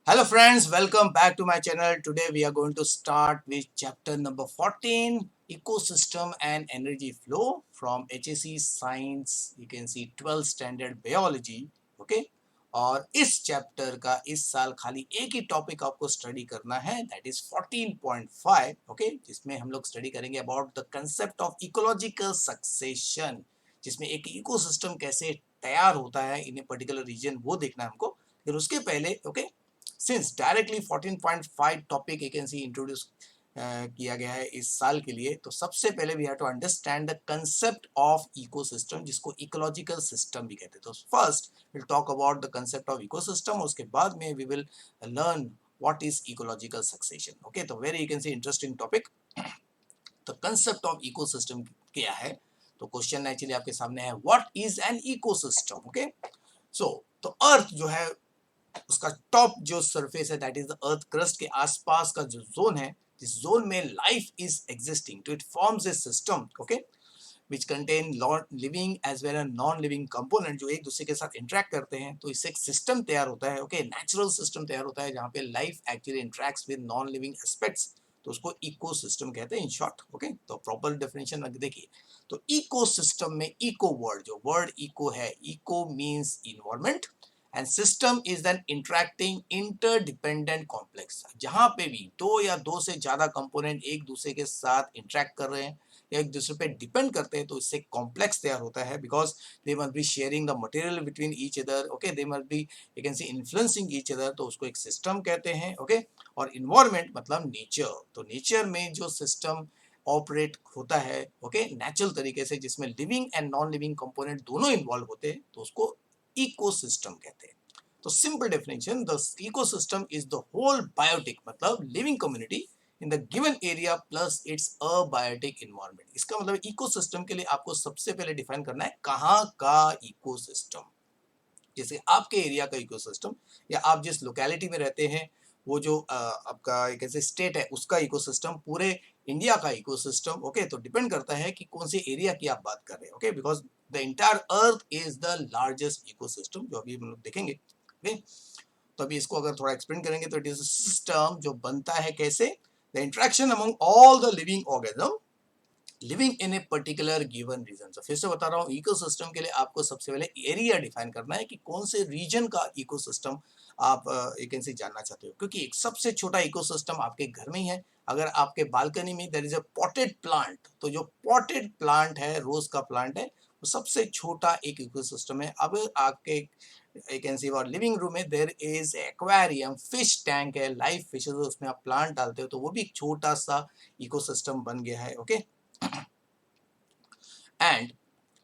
Hello friends, welcome back to my channel. Today we are going to start with chapter number 14, ecosystem and energy flow from HSC science. You can see 12th standard biology. Okay, और इस chapter का इस साल खाली एक ही topic आपको study करना है, दैट इज 14.5. ओके, जिसमें हम लोग स्टडी करेंगे about the concept of ecological succession, जिसमें एक इकोसिस्टम कैसे तैयार होता है इन ए पर्टिकुलर रीजन, वो देखना है हमको. फिर उसके पहले okay, since directly 14.5 topic you can see introduce किया गया है इस साल के लिए, तो सबसे पहले we have to understand the concept of ecosystem, जिसको इकोलॉजिकल सिस्टम भी कहते हैं. तो first will talk about the concept of ecosystem, उसके बाद में we will learn what is ecological succession. Okay, तो very you can see interesting topic. The concept of ecosystem क्या है, तो क्वेश्चन एक्चुअली आपके सामने है, what is an ecosystem. Okay, so तो अर्थ जो है उसका टॉप जो सरफेस है, that is the earth crust के आसपास का जो जोन है, जिस जोन में लाइफ इज एग्जिस्टिंग, तो it forms a system. Okay, which contain living as well as non living component, जो एक दूसरे के साथ इंटरेक्ट करते हैं, तो इससे एक सिस्टम तैयार होता है. ओके, नेचुरल सिस्टम तैयार होता है जहाँ पे life actually interacts with non living aspects, तो उसको इकोसिस्टम कहते हैं इन शॉर्ट. ओके, तो प्रॉपर डेफिनेशन देखिए, तो इकोसिस्टम में इको वर्ड, जो वर्ड इको है, eco means environment and system is an interacting interdependent complex, जहां पे भी दो या दो से ज्यादा कंपोनेंट एक दूसरे के साथ इंटरेक्ट कर रहे हैं या एक दूसरे पे डिपेंड करते हैं, तो इससे कॉम्प्लेक्स तैयार होता है. Because they must be sharing the material between each other. Okay, they must be you can C influencing each other, तो उसको एक सिस्टम कहते हैं. ओके, और इन्वायरमेंट मतलब नेचर, तो नेचर में जो सिस्टम ऑपरेट होता है ओके नेचुरल तरीके से, जिसमें living and non living component दोनों इन्वॉल्व होते हैं, तो उसको इकोसिस्टम कहते हैं. तो simple definition, the ecosystem is the whole biotic मतलब living community in the given area plus its abiotic environment. इसका मतलब इकोसिस्टम के लिए आपको सबसे पहले डिफाइन करना है कहाँ का इकोसिस्टम. जैसे आपके एरिया का इकोसिस्टम या आप जिस लोकेलिटी में रहते हैं, वो जो आपका कैसे स्टेट है उसका इकोसिस्टम, पूरे इंडिया का इकोसिस्टम. ओके, तो डिपेंड करता है कि कौन से एरिया की आप बात कर रहे हैं. Okay, because the entire earth is the largest ecosystem, जो अभी हम लोग देखेंगे. ओके, तो अभी इसको अगर थोड़ा एक्सप्लेन करेंगे, तो इट इज सिस्टम जो बनता है कैसे, the interaction among all the living organism living in a particular given region. तो फिर से बता रहा हूँ, इकोसिस्टम के लिए आपको सबसे पहले एरिया डिफाइन करना है कि कौन से रीजन का इकोसिस्टम आप एक से जानना चाहते हो, क्योंकि एक सबसे छोटा इकोसिस्टम आपके घर में ही है. अगर आपके बालकनी में there is a potted plant, तो जो पॉटेड प्लांट है, रोज का प्लांट है, वो सबसे छोटा एक इकोसिस्टम है. अब आपके you can see और लिविंग रूम में there is aquarium, fish tank है, लाइव फिशेस, उसमें आप प्लांट डालते हो, तो वो भी एक छोटा सा इकोसिस्टम बन गया है. ओके, एंड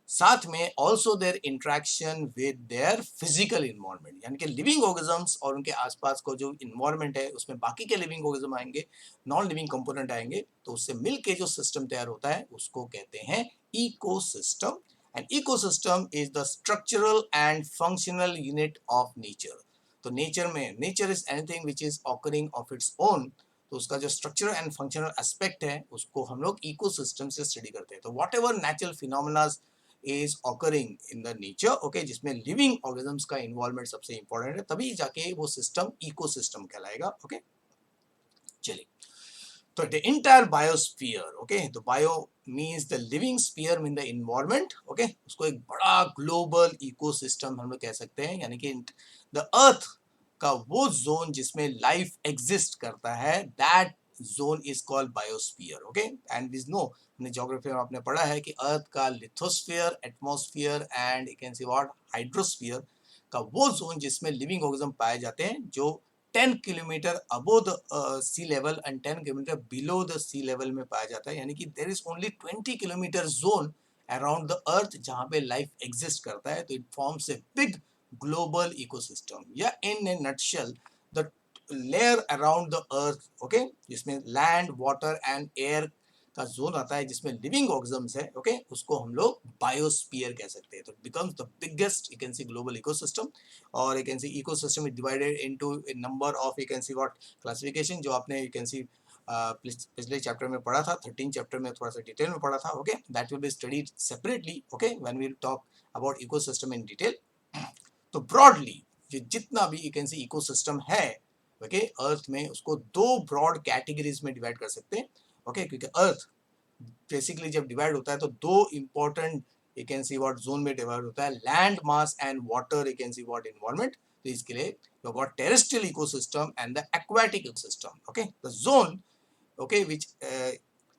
साथ में also their interaction with their physical environment, यानी कि लिविंग ऑर्गेनिजम्स और उनके आसपास को जो इन्वायरमेंट है, उसमें बाकी के लिविंग ऑर्गेनिज्म आएंगे, नॉन लिविंग कंपोनेंट आएंगे, तो उससे मिलके जो सिस्टम तैयार होता है उसको कहते हैं ecosystem. And ecosystem is the structural and functional unit of nature. तो नेचर में, nature is anything which is occurring of its own, तो उसका जो स्ट्रक्चरल एंड फंक्शनल एस्पेक्ट है उसको हम लोग इकोसिस्टम से स्टडी करते हैं. तो what ever natural phenomena is occurring in the nature, okay, जिसमें लिविंग ऑर्गेनिजम्स का इन्वॉल्वमेंट सबसे इंपॉर्टेंट है, तभी जाके वो सिस्टम इकोसिस्टम कहलाएगा. ओके, चलिए, तो द इंटायर बायोस्फीयर, ओके, तो bio means the living sphere mean the environment. Okay, उसको एक बड़ा ग्लोबल इकोसिस्टम हम लोग कह सकते हैं, यानी कि द अर्थ का वो जोन जिसमें लाइफ एग्जिस्ट करता है, that zone is called biosphere. Okay, and we know, हमने ज्योग्राफी में आपने पढ़ा है कि अर्थ का lithosphere, atmosphere and you can see what hydrosphere का वो जोन जिसमें लिविंग ऑर्गेनिज्म पाए जाते हैं, जो 10 kilometer above the sea level and 10 kilometer below the sea level में पाया जाता है. यानी कि there is only 20 kilometer zone around the earth जहां पे लाइफ एग्जिस्ट करता है, तो it forms a big global ecosystem. या in a nutshell, the layer around the earth, okay, जिसमें लैंड, वाटर एंड एयर का जोन आता है, जिसमें लिविंग ऑर्गेनिजम्स है, ओके, उसको हम लोग बायोस्फीयर कह सकते हैं. तो it becomes the biggest you can see global ecosystem. और you can see ecosystem is divided into a number of you can see what classification, जो आपने यू कैन सी पिछले चैप्टर में पढ़ा था, 13 चैप्टर में थोड़ा सा डिटेल में पढ़ा था. Okay, that will be studied separately, okay, when we talk about ecosystem in detail. तो ब्रॉडली जितना भी यू कैन सी इकोसिस्टम है, ओके अर्थ में उसको दो ब्रॉड कैटेगरीज में डिवाइड कर सकते हैं ओके क्योंकि अर्थ बेसिकली जब डिवाइड होता है तो दो important you can see what zone में डिवाइड होता है, land mass and water you can see what environment. तो इसके लिए you got terrestrial ecosystem and the aquatic ecosystem. Okay the zone okay which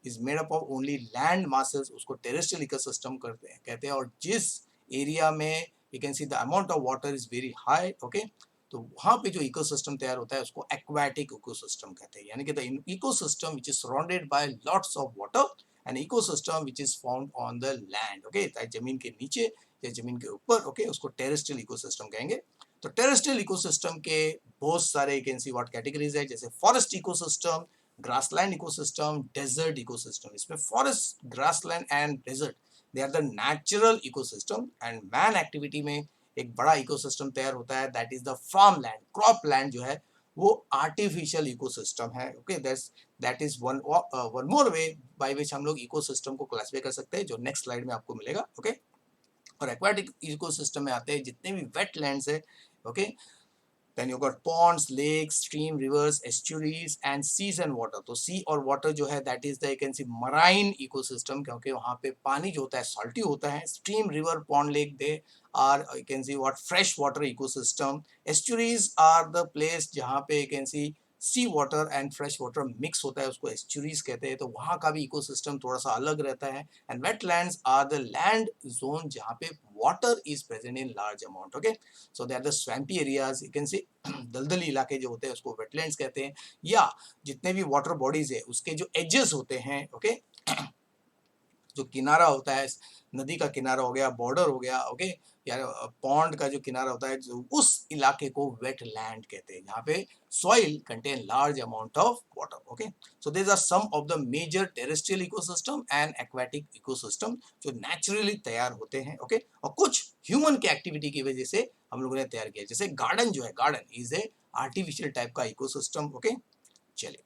is made up of only land masses उसको terrestrial ecosystem कहते हैं और जिस area में you can see the amount of water is very high okay तो वहाँ पे जो इकोसिस्टम तैयार होता है उसको एक्वाटिक इकोसिस्टम कहते हैं, यानी कि the ecosystem which is surrounded by lots of water and ecosystem which is found on the land okay जमीन के नीचे या जमीन के ऊपर ओके उसको टेरेस्ट्रियल इकोसिस्टम कहेंगे। तो टेरेस्ट्रियल इकोसिस्टम के बहुत सारे you can see what categories है, जैसे forest ecosystem, grassland ecosystem, desert ecosystem. इसमें forest, grassland and desert they are the natural ecosystem and man activity में एक बड़ा इकोसिस्टम तैयार होता है that is the farm land, crop land जो है वो आर्टिफिशियल इकोसिस्टम है okay that is one more way by which हम लोग इकोसिस्टम को क्लासिफाई कर सकते हैं जो नेक्स्ट स्लाइड में आपको मिलेगा ओके। और एक्वाटिक इकोसिस्टम में आते हैं जितने भी वेटलैंड्स है okay then you got ponds, lakes, stream, rivers, estuaries and seas and water। तो sea और water जो है that is the you can see marine ecosystem क्योंकि वहाँ पे पानी जो होता है salty होता है। stream, river, pond, lake they are you can see what fresh water ecosystem। estuaries are the place जहाँ पे you can see sea water and fresh water mix होता है उसको एस्चुरीज कहते हैं, तो वहाँ का भी इकोसिस्टम थोड़ा सा अलग रहता है। And wetlands are the land zone जहाँ पे water is present in large amount okay so they are the swampy areas you can see दलदली इलाके जो होते हैं उसको वेटलैंड्स कहते हैं, या जितने भी वाटर बॉडीज है उसके जो एजेस होते हैं ओके जो किनारा होता है, नदी का किनारा हो गया, बॉर्डर हो गया ओके या पॉन्ड का जो किनारा होता है जो उस इलाके को वेट लैंड कहते हैं जहाँ पे soil contain large amount of water okay. So this are some of the major terrestrial ecosystem and aquatic ecosystem जो नेचुरली तैयार होते हैं ओके और कुछ ह्यूमन की एक्टिविटी की वजह से हम लोगों ने तैयार किया, जैसे गार्डन जो है, garden is a artificial type का इकोसिस्टम ओके। चलिए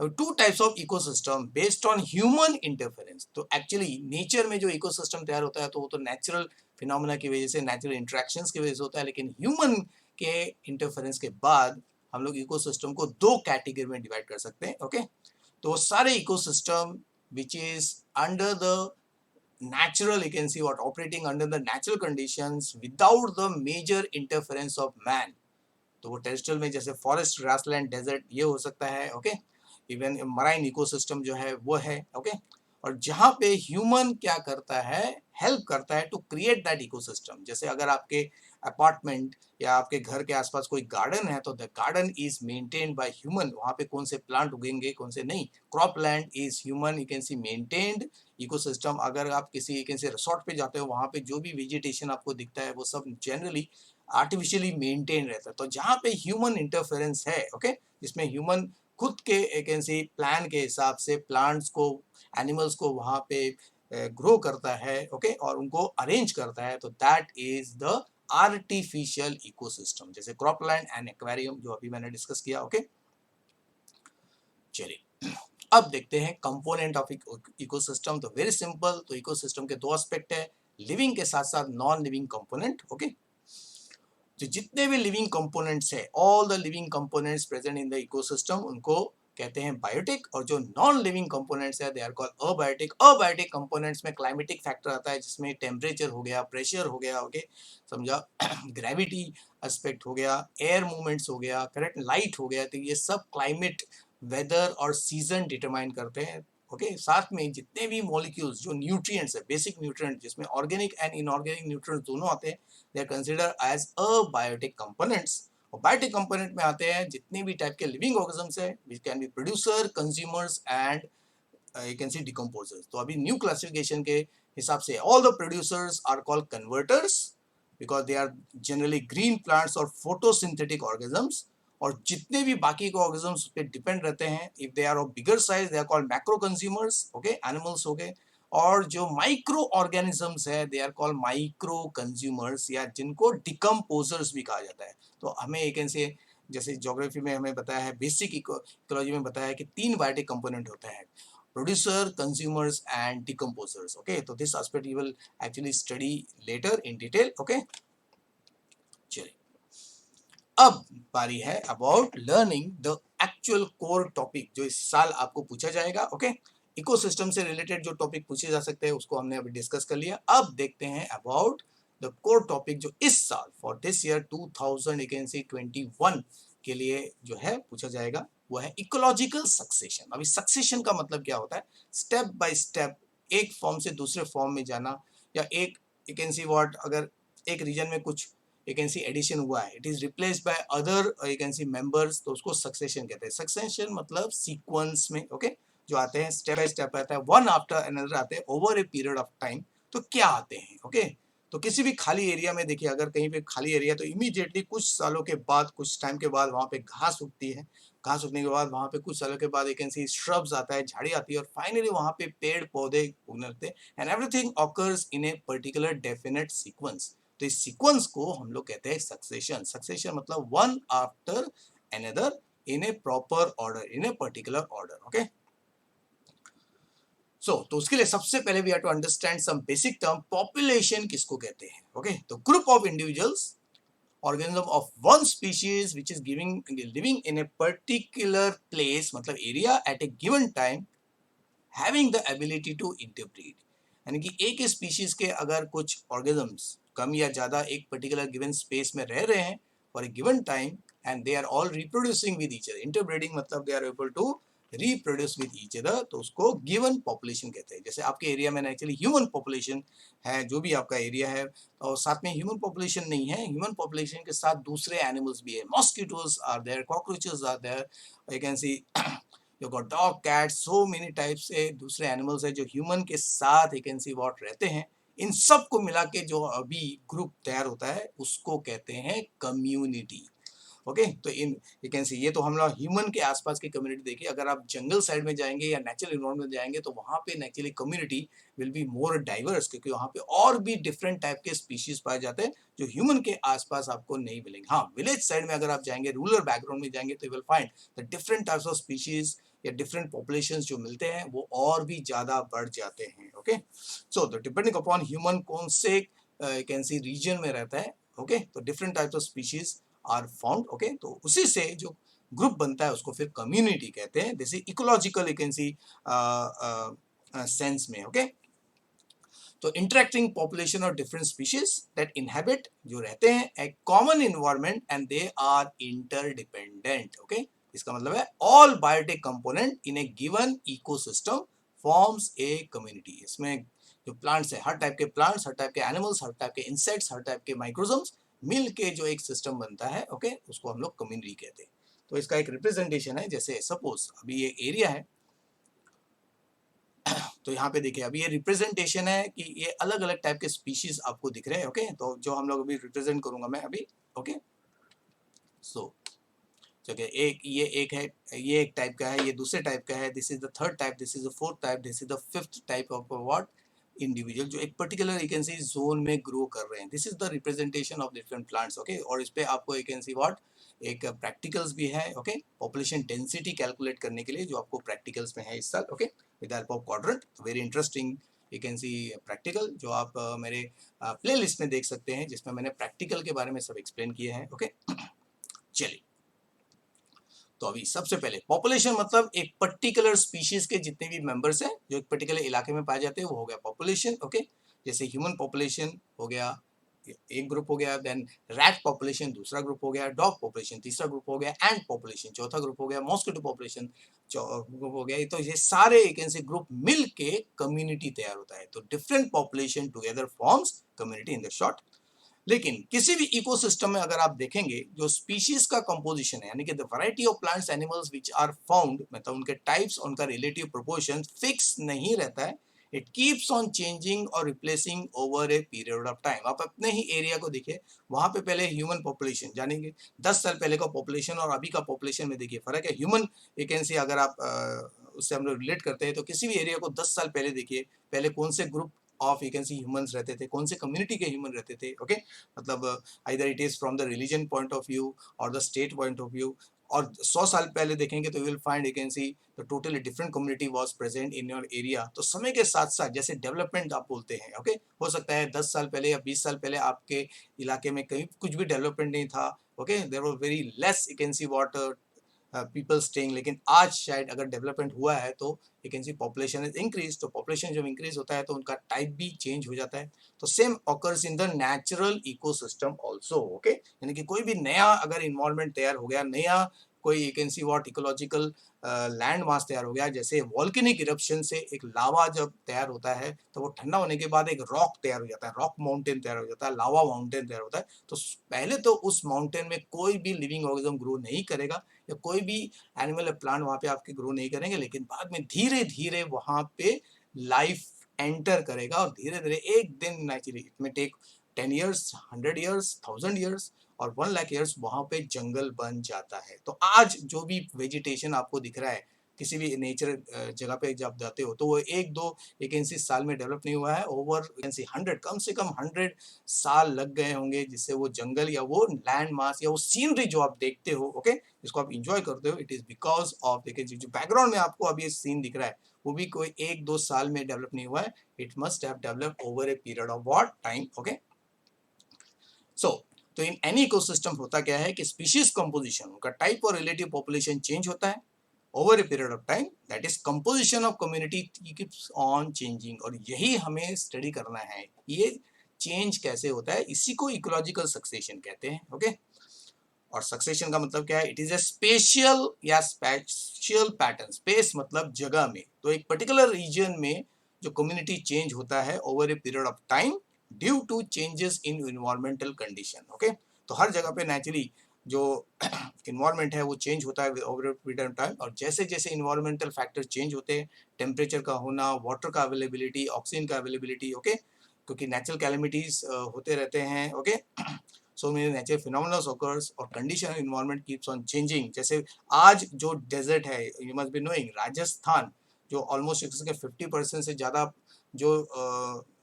two types of ecosystem based on human interference. तो एक्चुअली नेचर में जो इकोसिस्टम तैयार होता है तो वो तो नेचुरल फिनोमेना की वजह से, नेचुरल इंटरेक्शंस की वजह से होता है, लेकिन ह्यूमन के इंटरफेरेंस के बाद हम लोग इकोसिस्टम को दो कैटेगरी में डिवाइड कर सकते हैं ओके। तो सारे ecosystem which is under the natural you can see what operating under the natural conditions without the major interference of man। तो वो टेरेस्ट्रियल में जैसे फॉरेस्ट, ग्रासलैंड, डेजर्ट ये हो सकता है ओके। इवन मराइन इकोसिस्टम जो है वो है ओके। और जहाँ पे ह्यूमन क्या करता है, हेल्प करता है टू क्रिएट दैट इकोसिस्टम। जैसे अगर आपके अपार्टमेंट या आपके घर के आसपास कोई गार्डन है तो the garden is maintained by human, वहाँ पे कौन से प्लांट उगेंगे कौन से नहीं। Crop land is human you can C maintained ecosystem. अगर आप किसी यू कैन सी रिसोर्ट पे जाते हो वहाँ पे जो भी वेजिटेशन आपको दिखता है वो सब जनरली आर्टिफिशियली मेंटेन रहता है। तो जहाँ पे ह्यूमन इंटरफेरेंस है ओके जिसमें ह्यूमन खुद के एक ऐसे प्लान के हिसाब से प्लांट्स को, एनिमल्स को वहाँ पे ग्रो करता है ओके और उनको अरेंज करता है, तो that is the artificial ecosystem, जैसे क्रॉपलैंड एंड एक्वेरियम जो अभी मैंने डिस्कस किया ओके। चलिए अब देखते हैं कंपोनेंट ऑफ इकोसिस्टम। तो वेरी सिंपल, तो इकोसिस्टम के दो एस्पेक्ट है, लिविंग के साथ साथ नॉन लिविंग कंपोनेंट ओके। तो जितने भी लिविंग कंपोनेंट्स है, all the living components present in the ecosystem उनको कहते हैं बायोटिक, और जो नॉन लिविंग कंपोनेंट्स है they are called abiotic. Abiotic components में क्लाइमेटिक फैक्टर आता है जिसमें टेम्परेचर हो गया, प्रेशर हो गया ओके समझा, ग्रेविटी एस्पेक्ट हो गया, एयर मूवमेंट्स हो गया, करेक्ट, लाइट हो गया। तो ये सब क्लाइमेट, वेदर और सीजन डिटरमाइन करते हैं ओके। साथ में जितने भी मॉलिक्यूल्स जो न्यूट्रिएंट्स है, बेसिक न्यूट्रिएंट जिसमें ऑर्गेनिक एंड इनऑर्गेनिक न्यूट्रिएंट्स दोनों आते हैं, they are considered as abiotic components। और बायोटिक कंपोनेंट में आते हैं जितने भी टाइप के लिविंग ऑर्गेनिजम्स है which can be producer, consumers and you can see decomposers। तो अभी न्यू क्लासिफिकेशन के हिसाब से all the producers are called converters because they are generally green plants और photosynthetic organisms। और जितने भी बाकी के ऑर्गेनिजम्स पे डिपेंड रहते हैं, if they are of bigger size they are called macro consumers okay, animals हो गए। और जो माइक्रो ऑर्गेनिजम्स है they are called micro consumers, या जिनको डिकम्पोजर्स भी कहा जाता है। तो हमें एक ऐसे, जैसे ज्योग्राफी में हमें बताया है, बेसिक इकोलॉजी में बताया है कि तीन बायोटिक कंपोनेंट होते हैं, producer, consumers and decomposers okay। तो this aspect you will actually study later in detail okay। चलिए अब बारी है about learning the actual core topic जो इस साल आपको पूछा जाएगा। ओके, इकोसिस्टम से रिलेटेड जो टॉपिक पूछे जा सकते हैं उसको हमने अभी डिस्कस कर लिया। अब देखते हैं अबाउट द कोर टॉपिक जो इस साल फॉर दिस ईयर 2021 के लिए जो है पूछा जाएगा, वो है इकोलॉजिकल सक्सेशन। अभी सक्सेशन का मतलब क्या होता है? स्टेप बाय स्टेप एक फॉर्म से दूसरे फॉर्म में जाना, या एक यू कैन सी व्हाट, अगर एक रीजन में कुछ यू कैन सी एडिशन हुआ है, it is replaced by other you can C members, तो उसको सक्सेशन कहते हैं। सक्सेशन मतलब सीक्वेंस में, ओके, जो आते हैं स्टेप बाय स्टेप आता है, वन आफ्टर अनदर आते हैं over a period of time. तो क्या आते हैं? ओके, तो किसी भी खाली एरिया में देखिए, अगर कहीं पे खाली एरिया तो इमीडिएटली कुछ सालों के बाद, कुछ टाइम के बाद वहां पे घास उगती है। घास उगने के बाद वहां पे कुछ सालों के बाद यू कैन सी श्रब्स आता है, झाड़ी आती है, और फाइनली वहां पे पेड़ पौधे उगने लगते हैं, and everything occurs in a particular definite sequence. तो इस सीक्वेंस को हम लोग कहते हैं सक्सेशन। सक्सेशन मतलब one after another in a proper order, in a particular order. Okay, तो उसके लिए सबसे पहले we have to understand some basic term. Population किसको कहते हैं? ओके, तो group of individuals, organism of one species which is living in a particular place, मतलब area at a given time, having the ability to interbreed। यानी कि एक species के अगर कुछ ऑर्गेनिजम्स कम या ज्यादा एक पर्टिकुलर गिवन स्पेस में रह रहे हैं for a given time, and they are all reproducing with each other. Interbreeding मतलब they are able to reproduce with each other, तो उसको गिवन पॉपुलेशन कहते हैं। जैसे आपके एरिया में एक्चुअली ह्यूमन पॉपुलेशन है, जो भी आपका एरिया है, और साथ में ह्यूमन पॉपुलेशन नहीं है, ह्यूमन पॉपुलेशन के साथ दूसरे एनिमल्स भी है। Mosquitoes are there, cockroaches are there, you can see you got dog, cat, so many types से दूसरे एनिमल्स है जो ह्यूमन के साथ यू कैन सी व्हाट रहते हैं। इन सब को मिला के जो अभी ग्रुप तैयार होता है उसको कहते हैं कम्युनिटी। ओके, तो इन यू कैन सी, ये तो हम लोग ह्यूमन के आसपास की कम्युनिटी देखिए। अगर आप जंगल साइड में जाएंगे या नेचुरल इन्वायरमेंट में जाएंगे तो वहां पे naturally community will be more diverse, क्योंकि वहां पे और भी डिफरेंट टाइप के स्पीशीज पाए जाते हैं जो ह्यूमन के आसपास आपको नहीं मिलेंगे। हाँ, विलेज साइड में अगर आप जाएंगे, रूरल बैकग्राउंड में जाएंगे, तो you will find the different types of species या डिफरेंट पॉपुलेशंस जो मिलते हैं वो और भी ज्यादा बढ़ जाते हैं। Okay, so depending upon human कौन से यू कैन सी रीजन में रहता है, ओके, तो different types of species are found. Okay, तो उसी से जो ग्रुप बनता है उसको फिर कम्युनिटी कहते हैं। जैसे ecological you can see sense में। ओके, तो interacting population of different species that inhabit, जो रहते हैं a common environment and they are interdependent. Okay, इसका मतलब है all biotic component in a given ecosystem forms a community. इसमें जो प्लांट्स है, हर टाइप के प्लांट्स, हर टाइप के एनिमल्स, हर टाइप के इंसेक्ट्स, हर टाइप के माइक्रोजम्स मिल के जो एक सिस्टम बनता है, ओके, उसको हम लोग कम्युनिटी कहते हैं। तो इसका एक रिप्रेजेंटेशन है। जैसे सपोज अभी ये एरिया है, तो यहाँ पे देखिए अभी ये रिप्रेजेंटेशन है कि ये अलग अलग टाइप के स्पीशीज आपको दिख रहे हैं। ओके, तो जो हम लोग अभी रिप्रेजेंट करूंगा मैं अभी। ओके, सो ठीक है, एक है, ये एक टाइप का है, ये दूसरे टाइप का है, this is the third type, this is the fourth type, this is the fifth type of what individual, जो एक particular you can C zone में ग्रो कर रहे हैं। This is the representation of different plants. Okay, और इस पे आपको यू कैन सी व्हाट एक प्रैक्टिकल्स भी है। ओके, पॉपुलेशन डेंसिटी कैलकुलेट करने के लिए जो आपको प्रैक्टिकल्स में है इस साल। Okay, with help of quadrant, very interesting you can C practical, जो आप मेरे प्ले लिस्ट में देख सकते हैं, जिसमें मैंने प्रैक्टिकल के बारे में सब एक्सप्लेन किए हैं। ओके, चलिए, तो अभी सबसे पहले पॉपुलेशन मतलब एक पर्टिकुलर स्पीशीज के जितने भी मेंबर्स हैं जो एक पर्टिकुलर इलाके में पाए जाते हैं वो हो गया पॉपुलेशन। ओके, जैसे ह्यूमन पॉपुलेशन हो गया एक ग्रुप हो गया, देन रैट पॉपुलेशन दूसरा ग्रुप हो गया, डॉग पॉपुलेशन तीसरा ग्रुप हो गया, एंट पॉपुलेशन चौथा ग्रुप हो गया, मॉस्किटो पॉपुलेशन ग्रुप हो गया। तो ये सारे एक ऐसे ग्रुप मिल के कम्युनिटी तैयार होता है। तो different population together forms community in the short. लेकिन किसी भी इकोसिस्टम में अगर आप देखेंगे जो स्पीशीज का कंपोजिशन है, यानी कि the variety of plants animals which are found, मतलब उनके टाइप्स, उनका रिलेटिव प्रोपोर्शन फिक्स नहीं रहता है। इट कीप्स ऑन चेंजिंग और replacing over a period of time. आप अपने ही एरिया को देखिए, वहां पे पहले ह्यूमन पॉपुलेशन जानेंगे 10 साल पहले का पॉपुलेशन और अभी का पॉपुलेशन में देखिए फर्क है। ह्यूमन वैकेंसी अगर आप उससे हम लोग रिलेट करते हैं तो किसी भी एरिया को 10 साल पहले देखिए, पहले कौन से ग्रुप ऑफ वैकेंसी ह्यूमंस रहते थे, कौन से कम्युनिटी के ह्यूमन रहते थे। ओके, मतलब either it is from the religion point of view or the state point of view और 100 साल पहले देखेंगे तो you will find you can see the totally different community was present in your area. तो समय के साथ साथ जैसे डेवलपमेंट आप बोलते हैं, ओके, हो सकता है 10 साल पहले या 20 साल पहले आपके इलाके में कहीं कुछ भी डेवलपमेंट नहीं था, okay, there were very less you can see what people staying, लेकिन आज शायद अगर डेवलपमेंट हुआ है तो you can see population is increase. तो पॉपुलेशन जब इंक्रीज होता है तो उनका टाइप भी चेंज हो जाता है। तो same occurs in the natural ecosystem also, okay, यानी कि कोई भी नया अगर इन्वायरमेंट तैयार हो गया, नया कोई you can see what ecological land mass तैयार हो गया, जैसे वॉल्केनिक इरप्शन से एक लावा जब तैयार होता है तो वो ठंडा होने के बाद एक रॉक तैयार हो जाता है, रॉक माउंटेन तैयार हो जाता है, लावा माउंटेन तैयार होता है। तो पहले तो उस माउंटेन में कोई भी लिविंग ऑर्गेनिज्म ग्रो नहीं करेगा या कोई भी एनिमल या प्लांट वहां पे आपके ग्रो नहीं करेंगे, लेकिन बाद में धीरे धीरे वहां पे लाइफ एंटर करेगा और धीरे धीरे एक दिन नेचुरली इट में टेक 10 years, 100 years, 1000 years और 1 लाख ईयर्स वहां पे जंगल बन जाता है। तो आज जो भी वेजिटेशन आपको दिख रहा है किसी भी नेचर जगह पे जब जाते हो तो वो एक दो एक इंच साल में डेवलप नहीं हुआ है, ओवर 100, कम से कम 100 साल लग गए होंगे जिससे वो जंगल या वो लैंड मास या वो सीनरी जो आप देखते हो, ओके, जिसको आप इंजॉय करते हो, इट इज बिकॉज ऑफ देखिए जो बैकग्राउंड में आपको अभी ये सीन दिख रहा है वो भी कोई एक दो साल में डेवलप नहीं हुआ है, it must have developed over a period of what time, okay. So तो इन एनी इकोसिस्टम होता क्या है कि स्पीशीज कंपोजिशन, उनका टाइप और रिलेटिव पॉपुलेशन चेंज होता है over a period of time, that is composition of community keeps on changing. और यही हमें स्टडी करना है, ये चेंज कैसे होता है, इसी को इकोलॉजिकल सक्सेशन कहते हैं, ओके। और सक्सेशन का मतलब क्या है, इट इज ए स्पेशियल या स्पेशियल पैटर्न, स्पेस मतलब जगह में, तो एक पर्टिकुलर रीजन में जो कम्युनिटी चेंज होता है over a period of time due to changes in environmental condition, okay. तो हर जगह पे नेचुरली जो इन्वायरमेंट है वो चेंज होता है over a period of time, और जैसे जैसे इन्वायरमेंटल फैक्टर चेंज होते हैं, टेम्परेचर का होना, वाटर का अवेलेबिलिटी, ऑक्सीजन का अवेलेबिलिटी, ओके, क्योंकि नेचुरल कैलेमिटीज होते रहते हैं, okay, so many natural phenomena occurs और condition environment keeps on changing। जैसे आज जो डेजर्ट है, you must be knowing, Rajasthan जो ऑलमोस्ट इसके 50% से ज़्यादा जो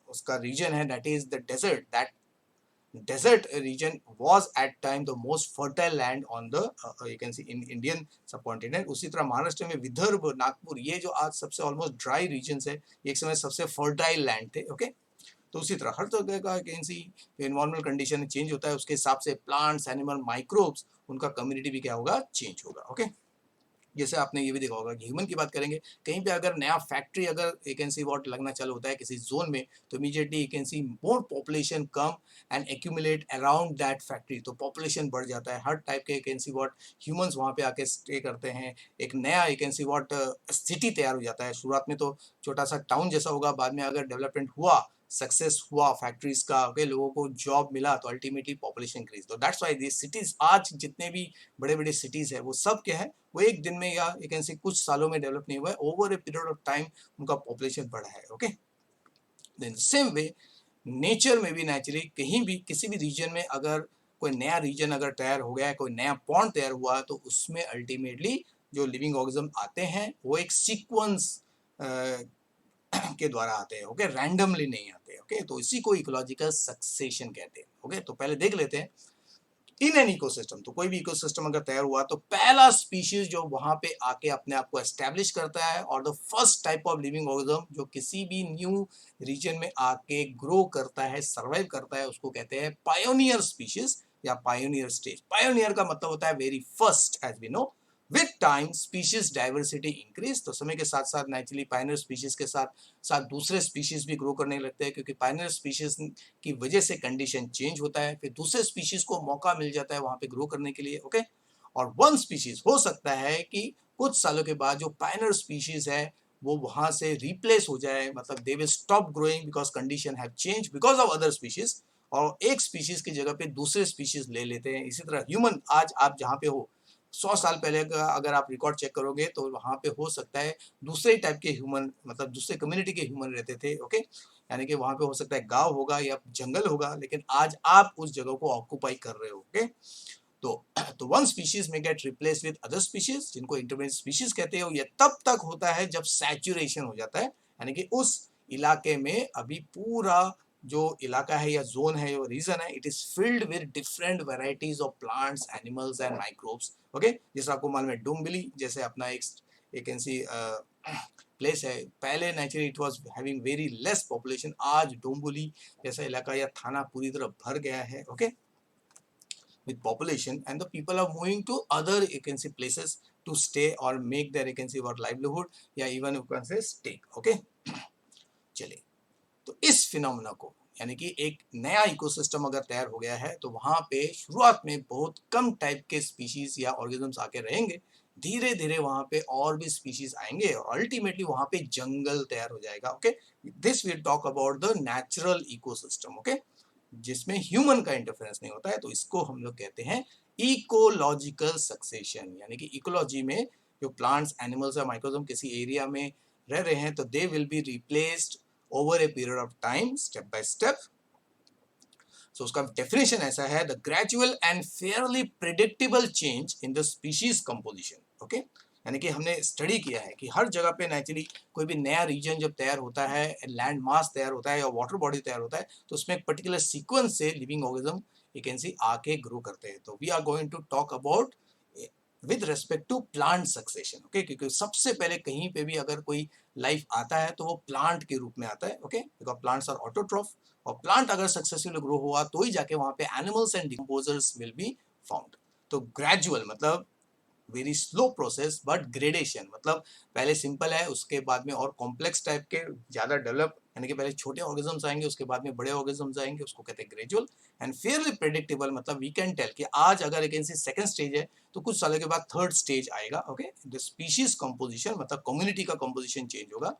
उसका रीजन है, that is the desert, that desert region was at time the most fertile land on the you can see in Indian subcontinent। उसी तरह महाराष्ट्र में विदर्भ, नागपुर, ये जो आज सबसे ऑलमोस्ट ड्राई रीजन्स है, ये एक समय सबसे फर्टाइल लैंड थे, ओके। तो उसी तरह हर तरह का can see environmental condition change होता है, उसके हिसाब से प्लांट्स, एनिमल, माइक्रोब्स, उनका कम्युनिटी भी क्या होगा, चेंज होगा, ओके। जैसे आपने ये भी देखा होगा कि ह्यूमन की बात करेंगे, कहीं पे अगर नया फैक्ट्री अगर यू कैन सी व्हाट लगना चालू होता है किसी जोन में, तो immediately you can C more population come and accumulate around that factory, तो पॉपुलेशन बढ़ जाता है, हर टाइप के you can see what humans वहाँ पे आके स्टे करते हैं, एक नया you can see what city तैयार हो जाता है। शुरुआत में तो छोटा सा टाउन जैसा होगा, बाद में अगर डेवलपमेंट हुआ, सक्सेस हुआ फैक्ट्रीज का, ओके, लोगों को जॉब मिला, तो अल्टीमेटली पॉपुलेशन इंक्रीज। तो दैट्स व्हाई दिस सिटीज, आज जितने भी बड़े बड़े सिटीज है वो सब क्या है, वो एक दिन में या यू कैन से कुछ सालों में डेवलप नहीं हुआ है, over a period of time उनका पॉपुलेशन बढ़ा है, okay. Then same way nature में भी नेचुरली कहीं भी किसी भी रीजन में अगर कोई नया रीजन अगर तैयार हो गया है, कोई नया पॉन्ड तैयार हुआ है, तो उसमें अल्टीमेटली जो लिविंग ऑर्गेनिज्म आते हैं वो एक सीक्वेंस के द्वारा आते हैं, ओके, रैंडमली नहीं आते, ओके। तो इसी को इकोलॉजिकल सक्सेशन कहते हैं, ओके। तो पहले देख लेते हैं इन एन इकोसिस्टम, तो कोई भी इकोसिस्टम अगर तैयार हुआ तो पहला स्पीशीज जो वहां पे आके अपने आप को एस्टेब्लिश करता है, और the first type of living organism जो किसी भी न्यू रीजन में आके ग्रो करता है, सर्वाइव करता है, उसको कहते हैं पायोनियर स्पीशीज या पायोनियर स्टेज। पायोनियर का मतलब होता है very first, as we know. With time species diversity increase, तो समय के साथ साथ नेचुरली पायोनियर स्पीशीज के साथ साथ दूसरे स्पीशीज भी ग्रो करने लगते हैं, क्योंकि पायोनियर स्पीशीज की वजह से कंडीशन चेंज होता है, फिर दूसरे स्पीशीज को मौका मिल जाता है वहां पे ग्रो करने के लिए, ओके। और वन स्पीशीज हो सकता है कि कुछ सालों के बाद जो पायनर स्पीशीज है वो वहां से रिप्लेस हो जाए, मतलब they will stop growing because condition have change because of other species, और एक स्पीशीज की जगह पे दूसरे स्पीशीज ले लेते हैं। इसी तरह ह्यूमन, आज आप जहाँ पे हो, 100 साल पहले का अगर आप रिकॉर्ड चेक करोगे तो वहां पे हो सकता है दूसरे टाइप के ह्यूमन, मतलब दूसरे कम्युनिटी के ह्यूमन रहते थे, ओके। यानी कि वहां पे हो सकता है गांव होगा या जंगल होगा, लेकिन आज आप उस जगह को ऑक्यूपाई कर रहे हो, ओके। तो वन स्पीशीज में get replace with other species, जिनको इंटरमीडिएट स्पीशीज कहते हो। ये तब तक होता है जब सैचुरेशन हो जाता है, यानी कि उस इलाके में अभी पूरा जो इलाका है या जोन है या रीजन है, it is filled with different varieties of plants, animals and microbes. Okay, जैसे आपको मालूम है डोंबिवली जैसे अपना एक कैन सी प्लेस है, पहले naturally it was having very less population, आज डोंबिवली जैसा इलाका या थाना पूरी तरह भर गया है। Okay, with population, and the people are moving to other you can say places to stay or make their you can say what livelihood या even you can say stay। okay, चलिए, तो इस फिनोमेना को यानी कि एक नया ecosystem अगर तैयार हो गया है तो वहां पे शुरुआत में बहुत कम टाइप के स्पीशीज या ऑर्गेनिजम्स आके रहेंगे, धीरे धीरे वहां पे और भी स्पीशीज आएंगे और अल्टीमेटली वहां पे जंगल तैयार हो जाएगा। Okay, this will talk about the natural ecosystem. Okay, जिसमें ह्यूमन का इंटरफेरेंस नहीं होता है, तो इसको हम लोग कहते हैं इकोलॉजिकल सक्सेशन। यानी कि इकोलॉजी में जो प्लांट्स, एनिमल्स या माइक्रोजम किसी एरिया में रह रहे हैं तो they will be replaced over a period of time, step by step. So उसका डेफिनेशन ऐसा है, the gradual and fairly predictable change in the species composition. Okay, यानी कि हमने स्टडी किया है कि हर जगह पे नेचुरली कोई भी नया रीजन जब तैयार होता है, लैंड मास तैयार होता है या वाटर बॉडी तैयार होता है, तो उसमें एक पर्टिकुलर सीक्वेंस से living organism you can see आके ग्रो करते हैं। तो we are going to talk about with respect to plant succession. Okay, क्योंकि सबसे पहले कहीं पे भी अगर कोई लाइफ आता है तो वो प्लांट के रूप में आता है। Okay, because plants are autotroph, और प्लांट अगर सक्सेसफुल ग्रो हुआ तो ही जाके वहां पे animals and decomposers will be found. तो ग्रेजुअल मतलब very slow process, but gradation मतलब पहले सिंपल है, उसके बाद में और कॉम्प्लेक्स टाइप के ज्यादा डेवलप, यानी कि पहले छोटे ऑर्गेनिजम्स आएंगे, उसके बाद में बड़े ऑर्गेनिजम्स आएंगे, उसको कहते हैं ग्रेजुअल। एंड फेयरली प्रेडिक्टेबल मतलब वी कैन टेल कि आज अगर एक सेकंड स्टेज है तो कुछ सालों के बाद थर्ड स्टेज आएगा। ओके, द स्पीशीज कंपोजिशन मतलब कम्युनिटी का कंपोजिशन चेंज होगा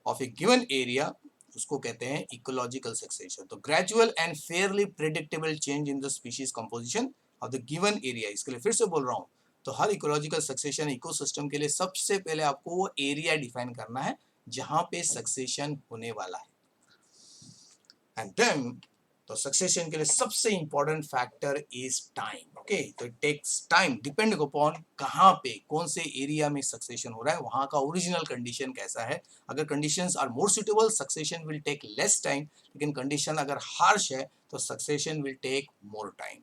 ऑफ ए गिवन एरिया, उसको कहते हैं इकोलॉजिकल सक्सेशन। तो gradual and Fairlie predictable change in the species composition of the given area. इसके लिए फिर से बोल रहा हूं, तो हर इकोलॉजिकल सक्सेशन इकोसिस्टम के लिए सबसे पहले आपको वो एरिया डिफाइन करना है जहां पे सक्सेशन होने वाला है। एंड देन तो सक्सेशन के लिए सबसे important factor is time. Okay, तो it takes time depending upon कहाँ पे कौन से एरिया में सक्सेशन हो रहा है, वहां का ओरिजिनल कंडीशन कैसा है। अगर conditions are more suitable, succession will take less time, लेकिन कंडीशन अगर हार्श है तो succession will take more time.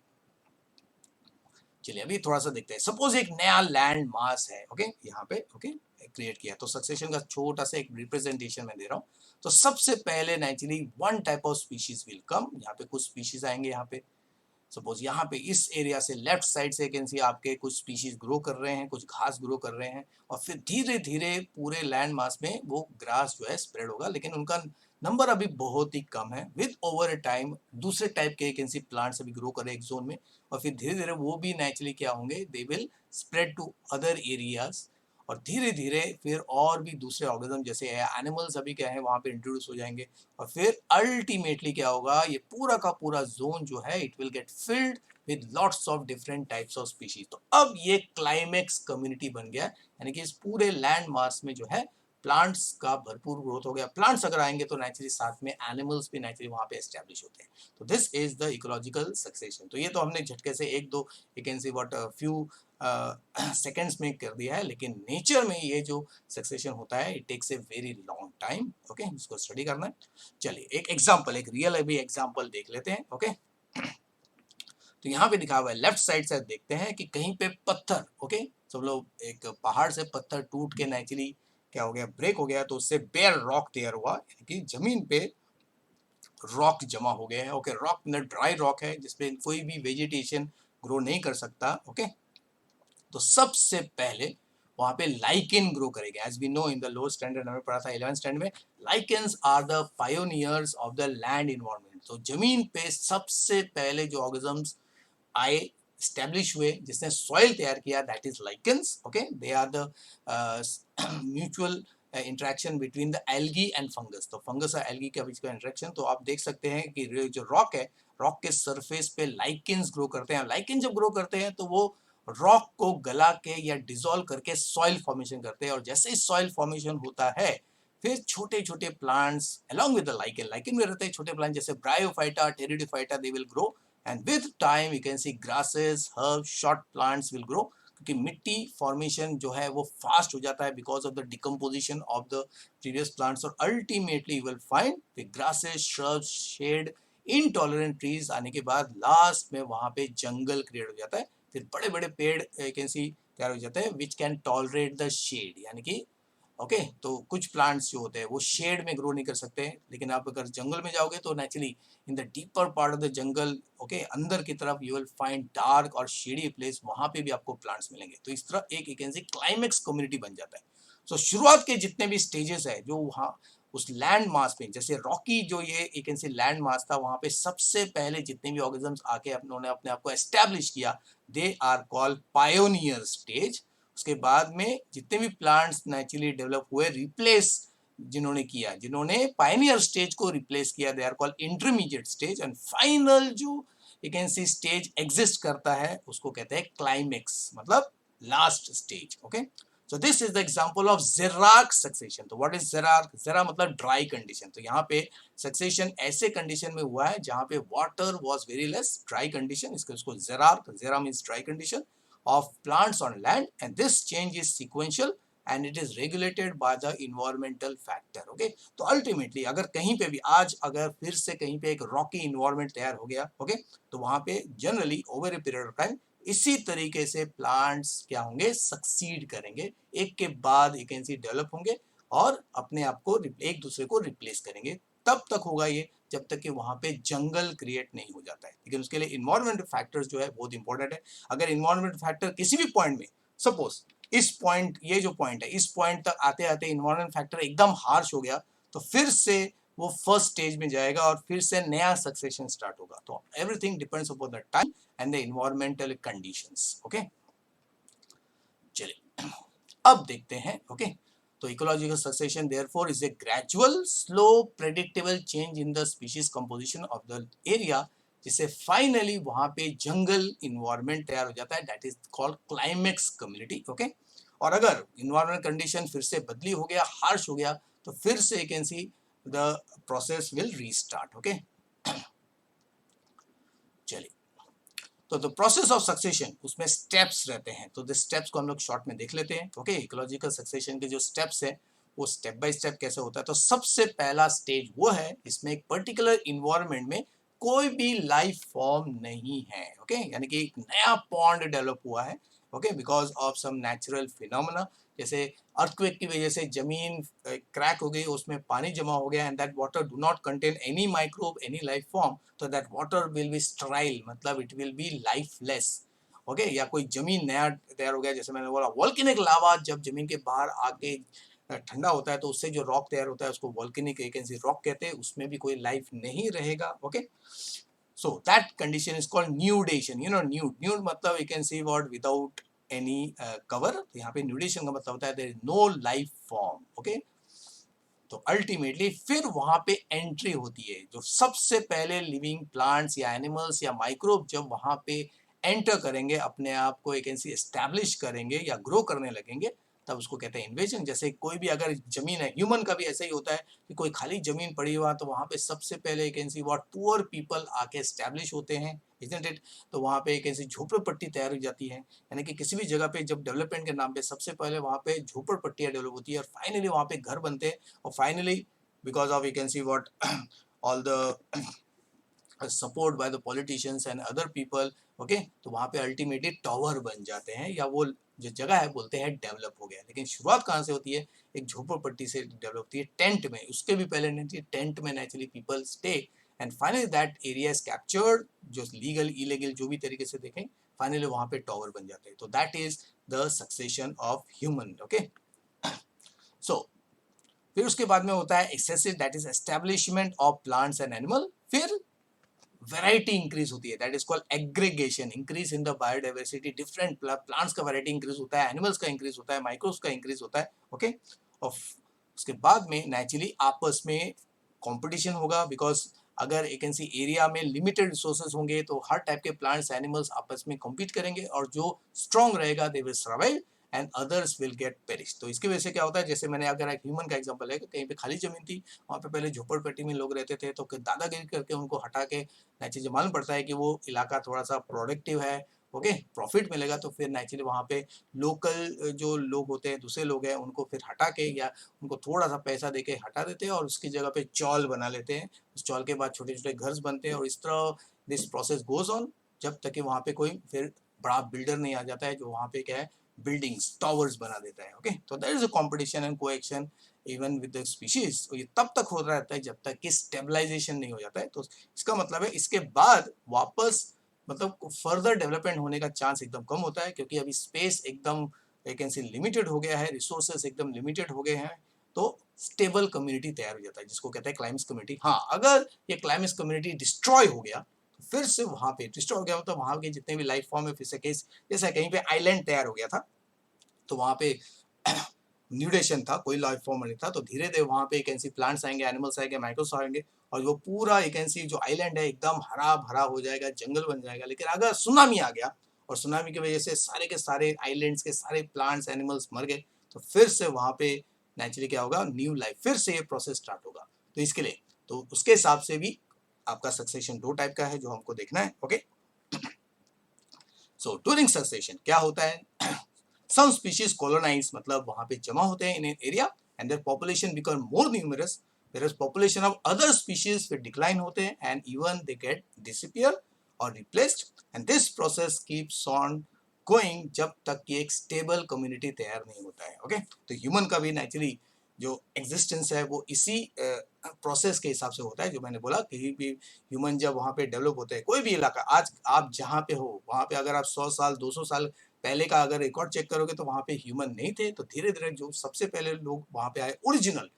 चलिए अभी थोड़ा सा देखते हैं। सपोज एक नया लैंड मास है, ओके, यहाँ पे ओके क्रिएट किया, तो सक्सेशन का छोटा सा एक रिप्रेजेंटेशन मैं दे रहा हूँ। तो सबसे पहले naturally one type of species will कम, यहाँ पे कुछ स्पीशीज आएंगे। यहाँ पे सपोज यहाँ पे इस एरिया से लेफ्ट साइड से कैन सी आपके कुछ स्पीशीज ग्रो कर रहे हैं, कुछ घास ग्रो कर रहे हैं, और फिर धीरे धीरे पूरे लैंड मास में वो ग्रास जो है स्प्रेड होगा, लेकिन उनका नंबर अभी बहुत ही कम है। विद ओवर टाइम दूसरे टाइप के कैन सी प्लांट्स अभी ग्रो कर रहे हैं एक जोन में, और फिर धीरे धीरे वो भी नेचुरली क्या होंगे, they will spread to other areas, और धीरे धीरे फिर और भी दूसरे ऑर्गेनिज्म जैसे एनिमल्स अभी क्या है वहां पे इंट्रोड्यूस हो जाएंगे, और फिर अल्टीमेटली क्या होगा, ये पूरा का पूरा जोन जो है it will get filled with lots of different types of species. तो अब ये क्लाइमेक्स कम्युनिटी बन गया, यानी कि इस पूरे लैंड मास में जो है प्लांट्स का भरपूर ग्रोथ हो गया। प्लांट्स अगर आएंगे तो नेचुरली साथ में एनिमल्स भी नेचुरली वहां पे एस्टेब्लिश होते हैं। तो this is the ecological succession. तो ये तो हमने झटके से एक दो you can see what few seconds में कर दिया है, लेकिन नेचर में ये जो सक्सेशन होता है it takes a very long time. Okay, इसको स्टडी करना है। चलिए एक एग्जांपल, एक रियल अभी एग्जांपल देख लेते हैं। ओके, तो यहाँ पे दिखा हुआ है, लेफ्ट साइड से देखते हैं कि कहीं पे पत्थर, ओके, सब लोग एक पहाड़ से पत्थर टूट के नेचुरली क्या हो गया, ब्रेक हो गया, तो उससे बेयर रॉक तैयार हुआ, यानी कि जमीन पे रॉक जमा हो गए हैं। ओके, रॉक न ड्राई रॉक है जिसपे कोई भी वेजिटेशन ग्रो नहीं कर सकता। ओके, तो सबसे पहले वहां पे लाइकेन ग्रो करेगा। As we know in the lower standard हमें पढ़ा था 11th स्टैंडर्ड में, lichens are the pioneers of the land environment. तो जमीन पे सबसे पहले जो ऑर्गेनिजम्स आए, स्टैब्लिश हुए, जिसने सॉइल तैयार किया, that is lichens. Okay, they are the mutual interaction between the algae and fungus. तो फंगस और एल्गी के बीच का इंटरेक्शन, तो आप देख सकते हैं कि जो रॉक है, रॉक के सरफेस पे लाइकेन्स ग्रो करते हैं। लाइकेन जब ग्रो करते हैं तो वो रॉक को गला के या डिसॉल्व करके सॉइल फॉर्मेशन करते हैं, और जैसे ही सॉइल फॉर्मेशन होता है फिर छोटे छोटे plants along with the lichen, lichen में रहते हैं छोटे प्लांट जैसे bryophyta, pteridophyta, they will grow, and with time you can see grasses, herbs, short plants will grow. क्योंकि मिट्टी फॉर्मेशन जो है वो फास्ट हो जाता है because of the decomposition of the previous plants, और ultimately you will find the grasses, shrubs, shade, intolerant trees आने के बाद लास्ट में वहां पे जंगल क्रिएट हो जाता है। फिर बड़े बड़े पेड़ कैन सी तैयार हो जाते हैं which can tolerate the shade, यानी कि ओके तो कुछ प्लांट्स जो होते हैं वो शेड में ग्रो नहीं कर सकते हैं, लेकिन आप अगर जंगल में जाओगे तो naturally in the deeper part of the jungle okay अंदर की तरफ यू विल फाइंड डार्क और शेडी प्लेस, वहां पे भी आपको प्लांट्स मिलेंगे। तो इस तरह एक कैन से क्लाइमेक्स कम्युनिटी बन जाता है। सो शुरुआत के जितने भी स्टेजेस है जो वहाँ उस लैंड मास पे, जैसे रॉकी जो ये एक कैन से लैंड मास था, वहां पे सबसे पहले जितने भी ऑर्गेनिजम्स आके उन्होंने अपने आप को एस्टेब्लिश किया, they are called pioneer stage. उसके बाद में जितने भी प्लांट्स नेचुरली डेवलप हुए रिप्लेस जिन्होंने किया, जिन्होंने पायनियर स्टेज को रिप्लेस किया, they are called intermediate stage, and final जो you can see stage exist करता है उसको कहते हैं क्लाइमेक्स, मतलब last stage. Okay so this is the example of xerarch succession. तो व्हाट इज ज़ेरार्क? ज़ेरा मतलब ड्राई कंडीशन। तो यहाँ पे सक्सेशन ऐसे कंडीशन में हुआ है जहाँ पे water was very less, dry condition, इसको उसको ज़ेरार्क, ज़ेरा means dry condition of plants on land, and this change is sequential and it is regulated by the environmental factor. Okay, तो ultimately अगर कहीं पे भी आज अगर फिर से कहीं पे एक रॉकी इन्वायरमेंट तैयार हो गया, ओके तो वहां पे generally over a period of time इसी तरीके से प्लांट्स क्या होंगे, सक्सीड करेंगे, एक के बाद एक ऐसी डेवलप होंगे और अपने आप को एक दूसरे को रिप्लेस करेंगे। तब तक होगा ये जब तक कि वहां पे जंगल क्रिएट नहीं हो जाता है, लेकिन उसके लिए इन्वायरमेंट फैक्टर्स जो है बहुत इंपॉर्टेंट है। अगर इन्वायरमेंट फैक्टर किसी भी पॉइंट में, सपोज इस पॉइंट, ये जो पॉइंट है, इस पॉइंट तक आते आते इन्वायरमेंट फैक्टर एकदम हार्श हो गया तो फिर से वो फर्स्ट स्टेज में जाएगा और फिर से नया सक्सेशन स्टार्ट होगा। तो everything depends upon the time and the environmental conditions. Okay चलिए अब देखते हैं। ओके तो ecological succession therefore is a gradual slow predictable change in the species composition of the area, जिससे फाइनली वहां पे जंगल इन्वायरमेंट तैयार हो जाता है, that is called climax community. Okay और अगर इन्वायरमेंट कंडीशन फिर से बदली हो गया, हार्श हो गया, तो फिर से you can see the process will restart. Okay चलिए तो द प्रोसेस ऑफ सक्सेशन, उसमें स्टेप्स रहते हैं, तो द स्टेप्स को हम लोग शॉर्ट में देख लेते हैं। ओके इकोलॉजिकल सक्सेशन के जो स्टेप्स है वो स्टेप बाय स्टेप कैसे होता है। तो सबसे पहला स्टेज वो है इसमें एक पर्टिकुलर इन्वायरमेंट में कोई भी लाइफ फॉर्म नहीं है। ओके यानी कि एक नया पॉन्ड डेवलप हुआ है, okay because of some natural phenomena, जैसे अर्थक्वेक की वजह से जमीन क्रैक हो गई, उसमें पानी जमा हो गया, and that water do not contain any microbe, any life form, तो that water will be sterile, मतलब it will be lifeless. Okay या कोई जमीन नया तैयार हो गया, जैसे मैंने बोला वोल्केनिक लावा जब जमीन के बाहर आके ठंडा होता है तो उससे जो रॉक तैयार होता है उसको वोल्केनिक रॉक कहते हैं, उसमें भी कोई लाइफ नहीं रहेगा। Okay so that condition is called nudation. You know nude मतलब you can see what without any cover, तो यहाँ पे nudation का मतलब होता है there is no life form. okay तो अल्टीमेटली फिर वहां पे एंट्री होती है, जो सबसे पहले लिविंग प्लांट्स या एनिमल्स या माइक्रोब जब वहां पे एंटर करेंगे, अपने आप को एक ऐसी एस्टैब्लिश करेंगे या ग्रो करने लगेंगे, तब उसको कहते हैं इन्वेजन। जैसे कोई भी अगर जमीन है, ह्यूमन का भी ऐसा ही होता है कि कोई खाली जमीन पड़ी हुआ तो वहां पे सबसे पहले एक ऐसी व्हाट पुअर पीपल आके एस्टैब्लिश होते हैं, इजंट इट। तो वहां पे एक ऐसी झोपड़पट्टी तैयार हो जाती है, यानी कि किसी भी जगह पे जब डेवलपमेंट के नाम पे सबसे पहले वहां पे झोपड़पट्टियां डेवलप होती है और फाइनली वहां पे घर बनते हैं, और finally because of you can see what all the support by the politicians and other people, okay तो वहां पे अल्टीमेटली टावर बन जाते हैं, या वो जो जगह है बोलते हैं डेवलप हो गया। लेकिन शुरुआत कहाँ से होती है, एक झोपड़पट्टी से डेवलप होती है, टेंट में, उसके भी पहले नहीं थी, टेंट में naturally people stay and finally that area is captured, जो लीगल इलीगल जो भी तरीके से देखें, फाइनली वहां पे टावर बन जाते हैं। तो that is the succession of human. Okay so फिर उसके बाद में होता है excessive, that is establishment of plants and animal. फिर वैरायटी इंक्रीज होती है, that is called aggregation, increase in the biodiversity, different plants का वैरायटी इंक्रीज होता है, एनिमल्स का इंक्रीज होता है, माइक्रोब्स का इंक्रीज होता है। ओके और उसके बाद में नेचुरली आपस में कंपटीशन होगा, बिकॉज अगर एक ऐसी एरिया में लिमिटेड रिसोर्सेज होंगे तो हर टाइप के प्लांट्स एनिमल्स आपस में कम्पीट करेंगे, और जो स्ट्रॉन्ग रहेगा they will survive and others will get perish. तो इसकी वजह से क्या होता है, जैसे मैंने अगर एक ह्यूमन का एग्जांपल है कि कहीं पे खाली जमीन थी, वहाँ पे पहले झोपड़पट्टी में लोग रहते थे, तो दादागिरी करके उनको हटा के नेचुरली मालूम पड़ता है कि वो इलाका थोड़ा सा प्रोडक्टिव है, ओके, प्रॉफिट मिलेगा तो फिर नेचुरली वहाँ पे लोकल जो लोग होते हैं, दूसरे लोग हैं, उनको फिर हटा के या उनको थोड़ा सा पैसा दे के हटा देते हैं और उसकी जगह पे चौल बना लेते हैं। उस चौल के बाद छोटे छोटे घर बनते हैं और इस तरह दिस प्रोसेस गोज ऑन, जब तक कि वहाँ पे कोई फिर बड़ा बिल्डर नहीं आ जाता है जो वहाँ पे क्या है बिल्डिंग्स टावर्स बना देता है। ओके, तो there is a competition and coaction even with the species. ये तब तक होता रहता है जब तक कि स्टेबलाइजेशन नहीं हो जाता है। तो इसका मतलब है इसके बाद वापस मतलब फर्दर डेवलपमेंट होने का चांस एकदम कम होता है, क्योंकि अभी स्पेस एकदम वैकेंसी लिमिटेड हो गया है, रिसोर्सेस एकदम लिमिटेड हो गए हैं। तो स्टेबल कम्युनिटी तैयार हो जाता है जिसको कहते हैं क्लाइमेक्स कम्युनिटी। हाँ, अगर ये क्लाइमेक्स कम्युनिटी डिस्ट्रॉय हो गया तो फिर से वहां पे डिस्ट्रॉय हो गया मतलब वहां के जितने भी लाइफ फॉर्म है फिर से केस जैसा कहीं पे आइलैंड तैयार हो गया था तो वहां पे न्यूडेशन था, कोई लाइफ फॉर्म नहीं था, तो धीरे धीरे वहां पे एक ऐसी प्लांट्स आएंगे, एनिमल्स आएंगे, माइक्रोस आएंगे और वो पूरा एक ऐसी जो आइलैंड है एकदम हरा भरा हो जाएगा, जंगल बन जाएगा। लेकिन अगर सुनामी आ गया और सुनामी की वजह से सारे के सारे आइलैंड्स के सारे प्लांट्स एनिमल्स मर गए तो फिर से वहां पे नेचुरली क्या होगा, न्यू लाइफ, फिर से ये प्रोसेस स्टार्ट होगा। तो इसके लिए तो उसके हिसाब से भी आपका सक्सेशन दो टाइप का है जो हमको देखना है। ओके, सो ड्यूरिंग सक्सेशन क्या होता है, some species colonize मतलब वहां पे जमा होते हैं in an area and their population become more numerous, whereas population of other species फिर decline होते हैं and even they get disappear or replaced and this process keeps on going जब तक कि एक stable community तैयार नहीं होता है। ओके, तो ह्यूमन का भी नेचुरली जो एग्जिस्टेंस है वो इसी प्रोसेस के हिसाब से होता है। जो मैंने बोला कहीं भी ह्यूमन जब वहाँ पे डेवलप होते हैं, कोई भी इलाका, आज आप जहाँ पे हो वहाँ पे अगर आप 100 साल 200 साल पहले का अगर रिकॉर्ड चेक करोगे तो वहाँ पे ह्यूमन नहीं थे। तो धीरे धीरे जो सबसे पहले लोग वहाँ पे आए ओरिजिनल,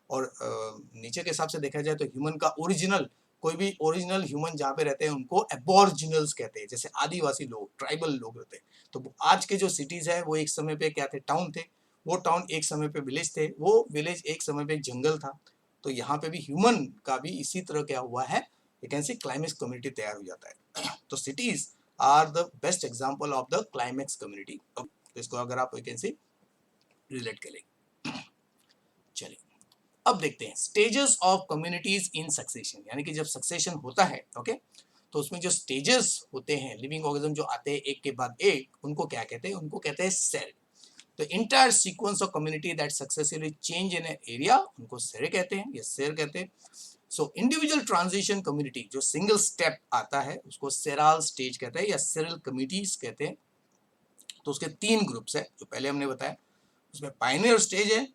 और नीचे के हिसाब से देखा जाए तो ह्यूमन का ओरिजिनल, कोई भी ओरिजिनल ह्यूमन जहाँ पे रहते हैं उनको एबॉर्जिनल्स कहते हैं, जैसे आदिवासी लोग, ट्राइबल लोग रहते हैं। तो आज के जो सिटीज है वो एक समय पे क्या थे, टाउन थे, वो टाउन एक समय पे विलेज थे, वो विलेज एक समय पे जंगल था। तो यहाँ पे भी ह्यूमन का भी इसी तरह क्या हुआ है, you can see climax community तैयार हो जाता है। तो cities are the best example of the climax community. तो इसको अगर आप यू कैन सी रिलेट करें। चलिए अब देखते हैं stages of communities in succession, यानी कि जब सक्सेशन होता है ओके, तो उसमें जो स्टेजेस होते हैं लिविंग ऑर्गेनिज्म जो आते हैं एक के बाद एक, उनको क्या कहते हैं, उनको कहते हैं सेल। तो entire sequence of community that successively change in area उनको सेल कहते हैं या सेल कहते हैं। सो इंडिविजुअल ट्रांजिशन कम्युनिटी जो सिंगल स्टेप आता है उसको सेराल स्टेज कहते हैं या सेरल कम्युनिटीज कहते हैं। तो उसके तीन ग्रुप्स है जो पहले हमने बताया, उसमें पायनियर स्टेज है,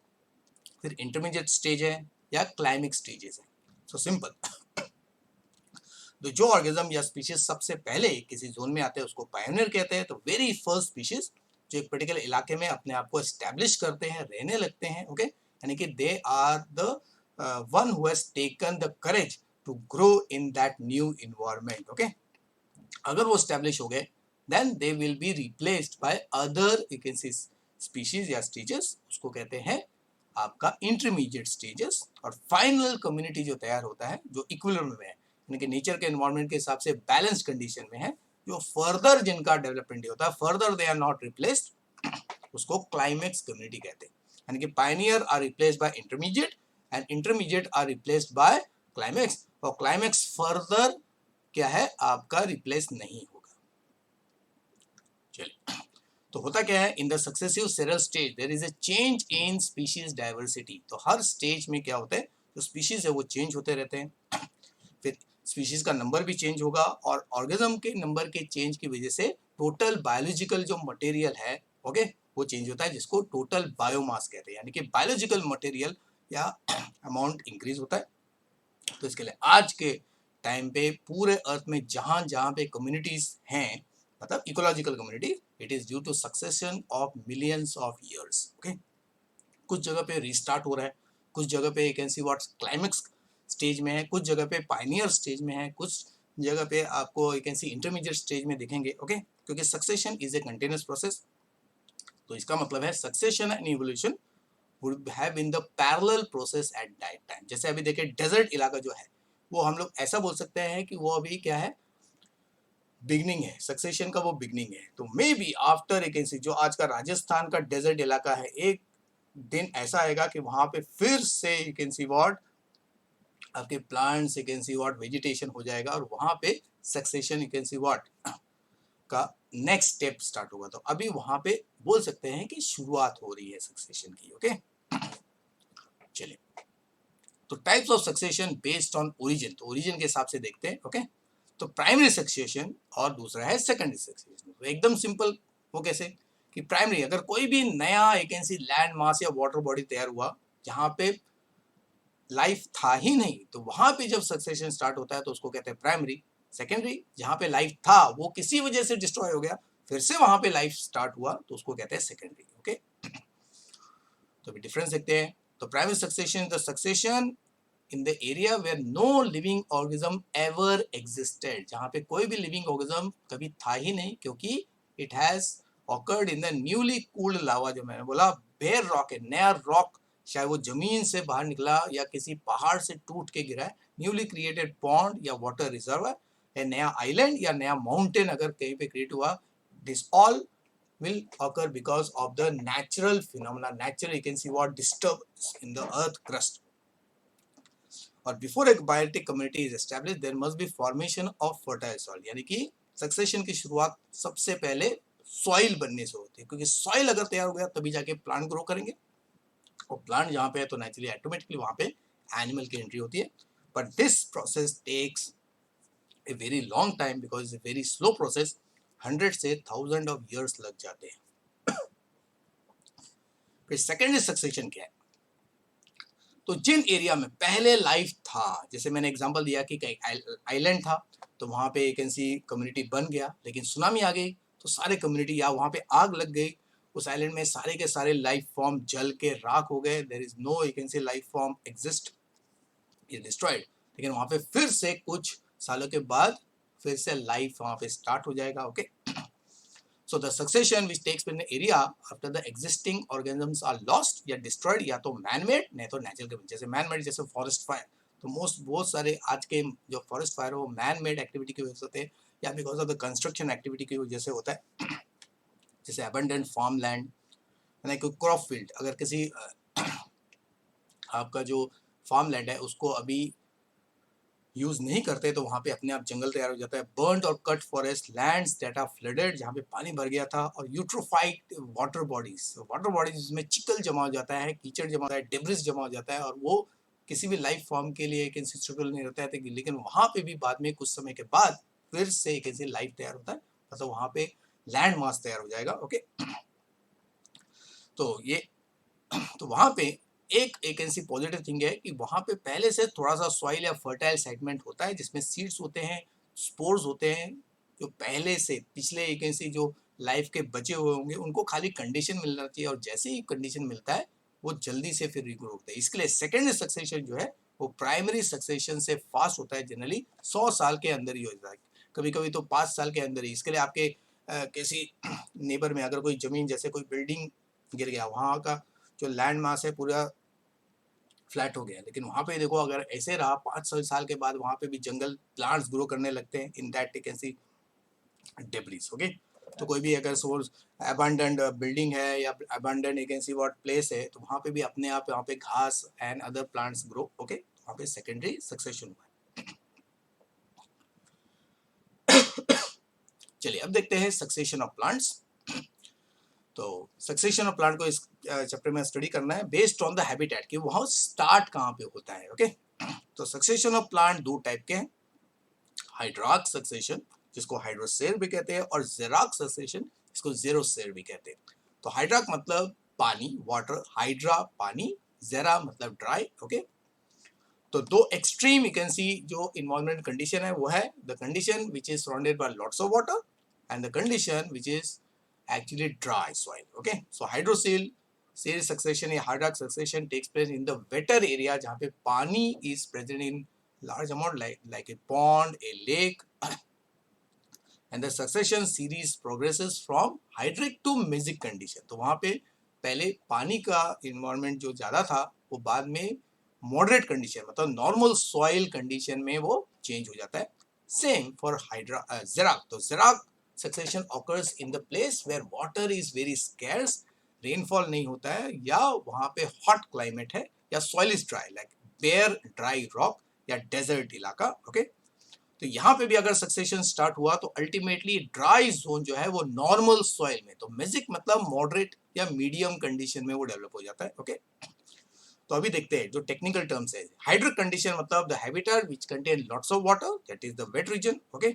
फिर इंटरमीडिएट स्टेज है या क्लाइमेक्स स्टेजेस है। सो सिंपल, तो जो ऑर्गेनिज्म या स्पीशीज सबसे पहले किसी जोन में आते हैं उसको पायनियर कहते हैं। तो वेरी फर्स्ट स्पीशीज जो एक पर्टिकुलर इलाके में अपने आप को एस्टेब्लिश करते हैं, रहने लगते हैं ओके, यानी कि they are the one who has taken the courage to grow in that new environment okay. अगर वो एस्टेब्लिश हो गए then they will be replaced by other you can see species या स्टेजेस, उसको कहते हैं आपका इंटरमीडिएट स्टेजेस। और फाइनल कम्युनिटी जो तैयार होता है जो इक्विलिब्रियम में है, यानी कि नेचर के एनवायरनमेंट के हिसाब से बैलेंस कंडीशन में है, जो फर्दर जिनका डेवलपमेंट होता है, further they are not replaced, उसको क्लाइमेक्स कम्युनिटी कहते हैं। यानी कि pioneer are replaced by intermediate and intermediate are replaced by climax, और क्लाइमेक्स फर्दर क्या है आपका रिप्लेस नहीं होगा। चलिए, तो होता क्या है, in the successive seral stage there is a change in species diversity. तो हर स्टेज में क्या होता है, जो स्पीशीज है वो चेंज होते रहते हैं। फिर स्पीशीज का नंबर भी चेंज होगा और ऑर्गेनिज्म के नंबर के चेंज की वजह से टोटल बायोलॉजिकल जो मटेरियल है ओके वो चेंज होता है, जिसको टोटल बायोमास कहते हैं, यानी कि बायोलॉजिकल मटेरियल या अमाउंट इंक्रीज होता है। तो इसके लिए आज के टाइम पे पूरे अर्थ में जहां जहां पे कम्युनिटीज हैं, मतलब ecological community, it is due to succession of millions of years okay. कुछ जगह पे रीस्टार्ट हो रहा है, कुछ जगह पे you can see what climax stage में है, कुछ जगह पे पायनियर स्टेज में है, कुछ जगह पे आपको you can C intermediate stage में दिखेंगे ओके, क्योंकि succession is a continuous process. तो इसका मतलब है succession and evolution would have in the parallel process at that time। जैसे अभी देखिए डेजर्ट इलाका जो है वो हम लोग ऐसा बोल सकते हैं कि वो अभी क्या है, बिगनिंग है, सक्सेशन का वो बिगनिंग है। तो मे बी आफ्टर एक जो आज का राजस्थान का डेजर्ट इलाका है, एक दिन ऐसा आएगा कि वहां पे फिर से यू कैन सी व्हाट आपके plants you can see what vegetation हो जाएगा और वहां पे succession you can see what का नेक्स्ट स्टेप स्टार्ट होगा। तो अभी वहां पे बोल सकते हैं कि शुरुआत हो रही है सक्सेशन की। ओके, चलिए, तो types of succession based on origin, तो ओरिजिन के हिसाब से देखते हैं। ओके, तो प्राइमरी सक्सेशन और दूसरा है सेकेंडरी सक्सेशन। तो एकदम सिंपल, वो कैसे कि प्राइमरी, अगर कोई भी नया एक ऐसी लैंड मास या वाटर बॉडी तैयार हुआ जहां पे लाइफ था ही नहीं, तो वहां पे जब सक्सेशन स्टार्ट होता है तो उसको कहते हैं प्राइमरी। सेकेंडरी, जहां पे लाइफ था वो किसी वजह से डिस्ट्रॉय हो गया, फिर से वहां पे लाइफ स्टार्ट हुआ, तो उसको कहते हैं सेकेंडरी। ओके, तो अभी डिफरेंस देखते हैं। तो primary succession the succession in the area where no living organism ever existed, जहां पे कोई भी लिविंग ऑर्गेनिज्म कभी था ही नहीं, क्योंकि it has occurred in the newly cooled lava, जो मैंने बोला बेयर रॉक है, नया रॉक, चाहे वो जमीन से बाहर निकला या किसी पहाड़ से टूट के गिरा है, न्यूली क्रिएटेड पॉन्ड या वाटर रिजर्वर है, नया आइलैंड या नया माउंटेन अगर कहीं पे क्रिएट हुआ, this all will occur because of the natural phenomena, natural, you can see what disturbance in the earth crust. और बिफोर एक biotic community is establish there must be formation of fertile soil, यानी कि succession की शुरुआत सबसे पहले soil बनने से होती है, क्योंकि सॉइल अगर तैयार हो गया तभी जाके प्लांट ग्रो करेंगे, और प्लांट जहाँ पे है तो नेचुरली ऑटोमेटिकली वहाँ पे एनिमल की एंट्री होती है। But this process takes a very long time because it's a very slow process, 100 से 1000 ऑफ ईयर्स लग जाते हैं। फिर सेकेंडरी सक्सेशन क्या है, तो जिन एरिया में पहले लाइफ था, जैसे मैंने एग्जांपल दिया कि कहीं आइलैंड था तो वहाँ पे एक ऐसी कम्युनिटी बन गया, लेकिन सुनामी आ गई तो सारे कम्युनिटी, या वहाँ पे आग लग गई, उस आइलैंड में सारे के सारे लाइफ फॉर्म जल के राख हो गए, there is no you can see life form exist, ये डिस्ट्रॉयड। लेकिन वहाँ पे फिर से कुछ सालों के बाद फिर से लाइफ वहाँ पे स्टार्ट हो जाएगा। Okay, so the succession which takes place in the area after the existing organisms are lost या destroyed, या तो man made नहीं तो natural के, जैसे man made जैसे फॉरेस्ट फायर, तो बहुत सारे आज के जो फॉरेस्ट फायर है वो मैन मेड एक्टिविटी की वजह से होते हैं, या because of the construction activity की वजह से होता है। जैसे अबंडेंट फार्म लैंड, यानी कि क्रॉप फील्ड, अगर किसी आपका जो फार्म लैंड है उसको अभी यूज नहीं करते तो वहाँ पे अपने आप जंगल तैयार हो जाता है। बर्न्ड और cut forest lands that are flooded, जहाँ पे पानी भर गया था, और eutrophied water bodies, water bodies जिसमें चिकल जमा हो जाता है, कीचड़ जमा होता है, डेब्रिस जमा हो जाता है, और वो किसी भी लाइफ फॉर्म के लिए एक सूटेबल नहीं रहता है, लेकिन वहाँ पे भी बाद में कुछ समय के बाद फिर से एक ऐसी लाइफ तैयार होता है, मतलब वहाँ पे लैंड मास तैयार हो जाएगा। ओके, तो ये तो वहाँ पे एक ऐसी पॉजिटिव थिंग है कि वहाँ पे पहले से थोड़ा सा सॉइल या फर्टाइल सेगमेंट होता है, जिसमें सीड्स होते हैं, स्पोर्स होते हैं, जो पहले से पिछले एक ऐसी जो लाइफ के बचे हुए होंगे उनको खाली कंडीशन मिलना चाहिए, और जैसे ही कंडीशन मिलता है वो जल्दी से फिर रिग्रो होता है। इसके लिए सेकेंडरी सक्सेशन जो है वो प्राइमरी सक्सेशन से फास्ट होता है, जनरली 100 साल के अंदर ही होता है, कभी कभी तो 5 साल के अंदर ही। इसके लिए आपके किसी नेबर में अगर कोई जमीन, जैसे कोई बिल्डिंग गिर गया, वहाँ का जो लैंड मास है पूरा फ्लैट हो गया, लेकिन वहाँ पे देखो अगर ऐसे रहा 500 साल के बाद वहाँ पे भी जंगल प्लांट्स ग्रो करने लगते हैं इन दैट टेक ऐसी डेब्रिस। ओके, तो कोई भी अगर सोर्स अबंडेंट बिल्डिंग है या अबंडेंट एक ऐसी व्हाट प्लेस है, तो वहाँ पे भी अपने आप वहाँ पे घास and other plants grow. Okay, वहाँ पे सेकेंडरी सक्सेशन हुआ है। चलिए अब देखते हैं सक्सेशन ऑफ प्लांट्स। तो सक्सेशन ऑफ प्लांट को इस चैप्टर में स्टडी करना है बेस्ड ऑन द हैबिटेट, कि वहाँ स्टार्ट कहाँ पे होता है। ओके, तो सक्सेशन ऑफ प्लांट दो टाइप के हैं, हाइड्राक सक्सेशन जिसको हाइड्रोसेर भी कहते हैं, और जेराक सक्सेशन जिसको जेरोसेर भी कहते हैं। तो हाइड्राक मतलब पानी, वाटर, हाइड्रा पानी, जेरा मतलब ड्राई। ओके, तो दो एक्सट्रीम यू कैन सी जो इन्वायरमेंट कंडीशन है वो है the condition which is surrounded by lots of water and the condition which is actually dry soil. Okay, so hydrosil series succession या hydrox succession takes place in the wetter area जहाँ पे पानी is present in large amount, like a pond, a lake, and the succession series progresses from hydric to mesic condition. तो वहाँ पे पहले पानी का environment जो ज़्यादा था वो बाद में moderate condition मतलब normal soil condition में वो change हो जाता है। Same for Zerak. तो Zerak succession occurs in the place where water is very scarce, rainfall नहीं होता है, या वहाँ पे hot climate है, या soil is dry like bare dry rock या desert इलाका। okay? तो यहाँ पे भी अगर सक्सेशन स्टार्ट हुआ तो अल्टीमेटली ड्राई जोन जो है वो नॉर्मल सॉइल में, तो मेसिक मतलब मॉडरेट या मीडियम कंडीशन में वो डेवलप हो जाता है। ओके, तो अभी देखते हैं जो टेक्निकल टर्म्स है। हाइड्रिक कंडीशन मतलब the habitat which contain lots of water, that is the wet region. Okay,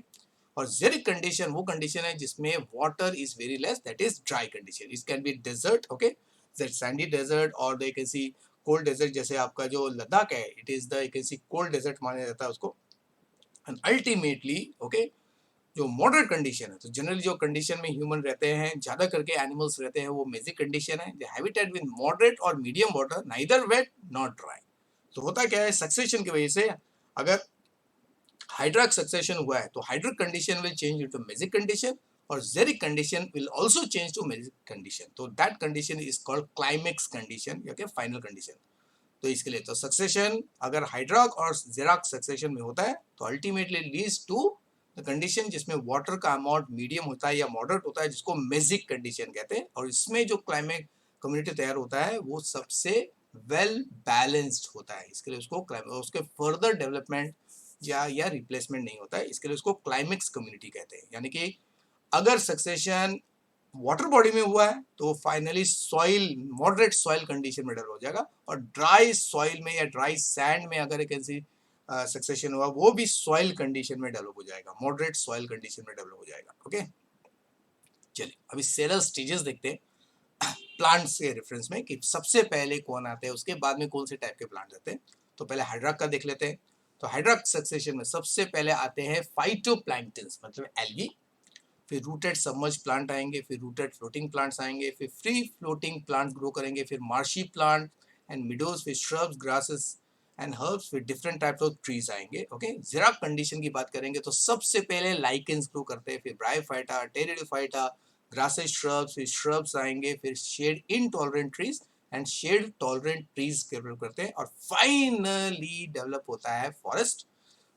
और जेरिक कंडीशन वो कंडीशन है जिसमें water is very less, that is dry condition. It can be desert, okay, that sandy desert और they can see cold desert, जैसे आपका जो लद्दाख है it is the you can see cold desert माना जाता है उसको। एंड अल्टीमेटली ओके, जो मॉडरेट कंडीशन है, तो जनरली जो कंडीशन में ह्यूमन रहते हैं, ज्यादा करके एनिमल्स रहते हैं, वो मेजिक कंडीशन है। द हैबिटेट विद मॉडरेट और medium water, neither wet not dry. तो होता क्या है, सक्सेशन की वजह से अगर हाइड्रिक सक्सेशन हुआ है तो hydric condition will change into mesic condition और xeric condition will also change to mesic condition. तो that condition is called climax condition या के फाइनल कंडीशन। तो इसके लिए तो सक्सेशन अगर हाइड्रॉक और जेराक सक्सेशन में होता है तो ultimately leads to the condition जिसमें वाटर का अमाउंट मीडियम होता है या मॉडरेट होता है, जिसको मेजिक कंडीशन कहते हैं। और इसमें जो क्लाइमेट कम्युनिटी तैयार होता है वो सबसे वेल बैलेंस्ड होता है। इसके लिए उसको उसके फर्दर डेवलपमेंट या रिप्लेसमेंट नहीं होता है, इसके लिए उसको क्लाइमेक्स कम्युनिटी कहते हैं। यानी कि अगर सक्सेशन वाटर बॉडी में हुआ है तो finally soil moderate soil condition में डेवलप हो जाएगा, और ड्राई सॉइल में या ड्राई सैंड में अगर एक ऐसी सक्सेशन हुआ वो भी सॉइल कंडीशन में डेवलप हो जाएगा, मॉडरेट सॉइल कंडीशन में डेवलप हो जाएगा। ओके, चलिए अभी सेलर स्टेजेस देखते हैं प्लांट्स के रेफरेंस में कि सबसे पहले कौन आते हैं, उसके बाद में कौन से टाइप के प्लांट आते हैं। तो पहले हाइड्रॉक का देख लेते हैं। तो हाइड्रॉक सक्सेशन में सबसे पहले आते हैं फाइटोप्लैंक्टन्स मतलब एल्गी, फिर रूटेड सबमर्ज प्लांट आएंगे, फिर रूटेड फ्लोटिंग प्लांट्स आएंगे, फिर फ्री फ्लोटिंग प्लांट ग्रो करेंगे, फिर मार्शी प्लांट एंड मिडोज, फिर श्रब्स, ग्रासेस एंड हर्ब्स, फिर डिफरेंट टाइप्स ऑफ ट्रीज आएंगे। ओके, जेराक कंडीशन की बात करेंगे तो सबसे पहले लाइकेंस ग्रो करते हैं, फिर ब्रायोफाइटा, टेरिडोफाइटा, ग्रासेस, श्रब्स, फिर श्रब्स आएंगे, फिर shade intolerant trees and shade tolerant trees develop करते हैं, और फाइनली डेवलप होता है फॉरेस्ट।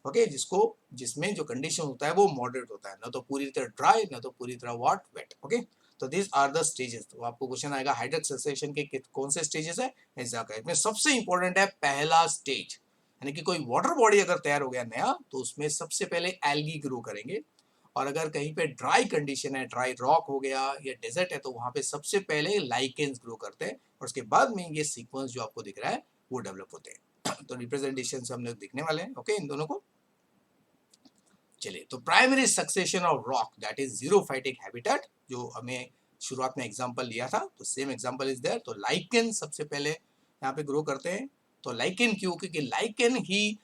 ओके, जिसको जिसमें जो कंडीशन होता है वो मॉडरेट होता है, ना तो पूरी तरह ड्राई ना तो पूरी तरह वॉट वेट। ओके, तो दिस आर द स्टेजेस। तो आपको क्वेश्चन आएगा हाइड्रिक सक्सेशन के कौन से स्टेजेस है ऐसा का। इसमें सबसे इंपॉर्टेंट है पहला स्टेज, यानी कि कोई वाटर बॉडी अगर तैयार हो गया नया तो उसमें सबसे पहले एल्गी ग्रो करेंगे, और अगर कहीं पे ड्राई कंडीशन है, ड्राई रॉक हो गया या डेजर्ट है, तो वहां पे सबसे पहले लाइकेंस ग्रो करते हैं, और उसके बाद में ये सीक्वेंस जो आपको दिख रहा है वो डेवलप होते हैं। तो रिप्रेजेंटेशन से हम लोग दिखने वाले हैं ओके इन दोनों को। चलिए, तो primary succession of rock that is xerophytic habitat, जो हमें शुरुआत में एग्जांपल लिया था, तो सेम एग्जांपल इज देयर। तो लाइकेन सबसे पहले यहाँ पे ग्रो करते हैं। तो लाइकेन क्यों, क्योंकि लाइकेन ही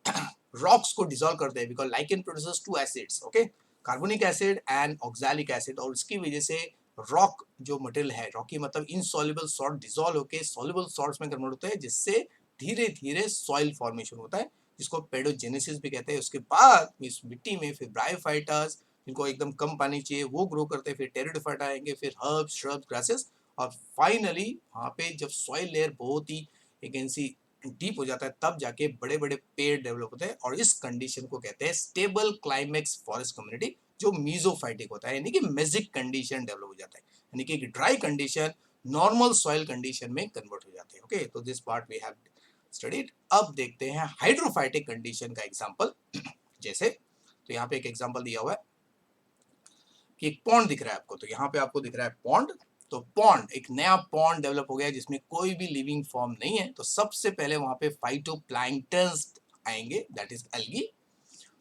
रॉक्स को डिसॉल्व करते हैं, because lichen produces two acids, okay, carbonic acid and oxalic acid, और उसकी वजह से रॉक जो मटेरियल है, रॉकी मतलब इनसॉल्युबल सॉल्ट डिसॉल्व होकर सॉल्युबल सॉल्ट्स में कन्वर्ट होता है, जिससे धीरे धीरे सॉइल फॉर्मेशन होता है, जिसको पेडोजेनेसिस भी कहते हैं। उसके बाद इस मिट्टी में फिर ब्रायोफाइटास, जिनको एकदम कम पानी चाहिए, वो ग्रो करते हैं, फिर टेरिडोफाइटा आएंगे, फिर हर्ब्स, श्रब्स, ग्रासेस, और फाइनली वहाँ पे जब सॉइल लेयर बहुत ही एक ऐसी डीप हो जाता है तब जाके बड़े बड़े पेड़ डेवलप होते हैं, और इस कंडीशन को कहते हैं स्टेबल क्लाइमेक्स फॉरेस्ट कम्युनिटी, जो मीजोफाइटिक होता है, यानी कि मेजिक कंडीशन डेवलप हो जाता है, यानी कि dry condition normal soil condition में कन्वर्ट हो जाते हैं। ओके, तो this part we have studied. अब देखते हैं हाइड्रोफाइटिक कंडीशन का एग्जांपल। जैसे तो यहाँ पे एक एग्जांपल दिया हुआ है कि एक पॉन्ड दिख रहा है आपको, तो यहाँ पे आपको दिख रहा है पॉन्ड। तो पॉन्ड, एक नया पॉन्ड डेवलप हो गया जिसमें कोई भी लिविंग फॉर्म नहीं है, तो सबसे पहले वहां पे फाइटोप्लैंक्टन्स आएंगे, दैट इज एल्गी।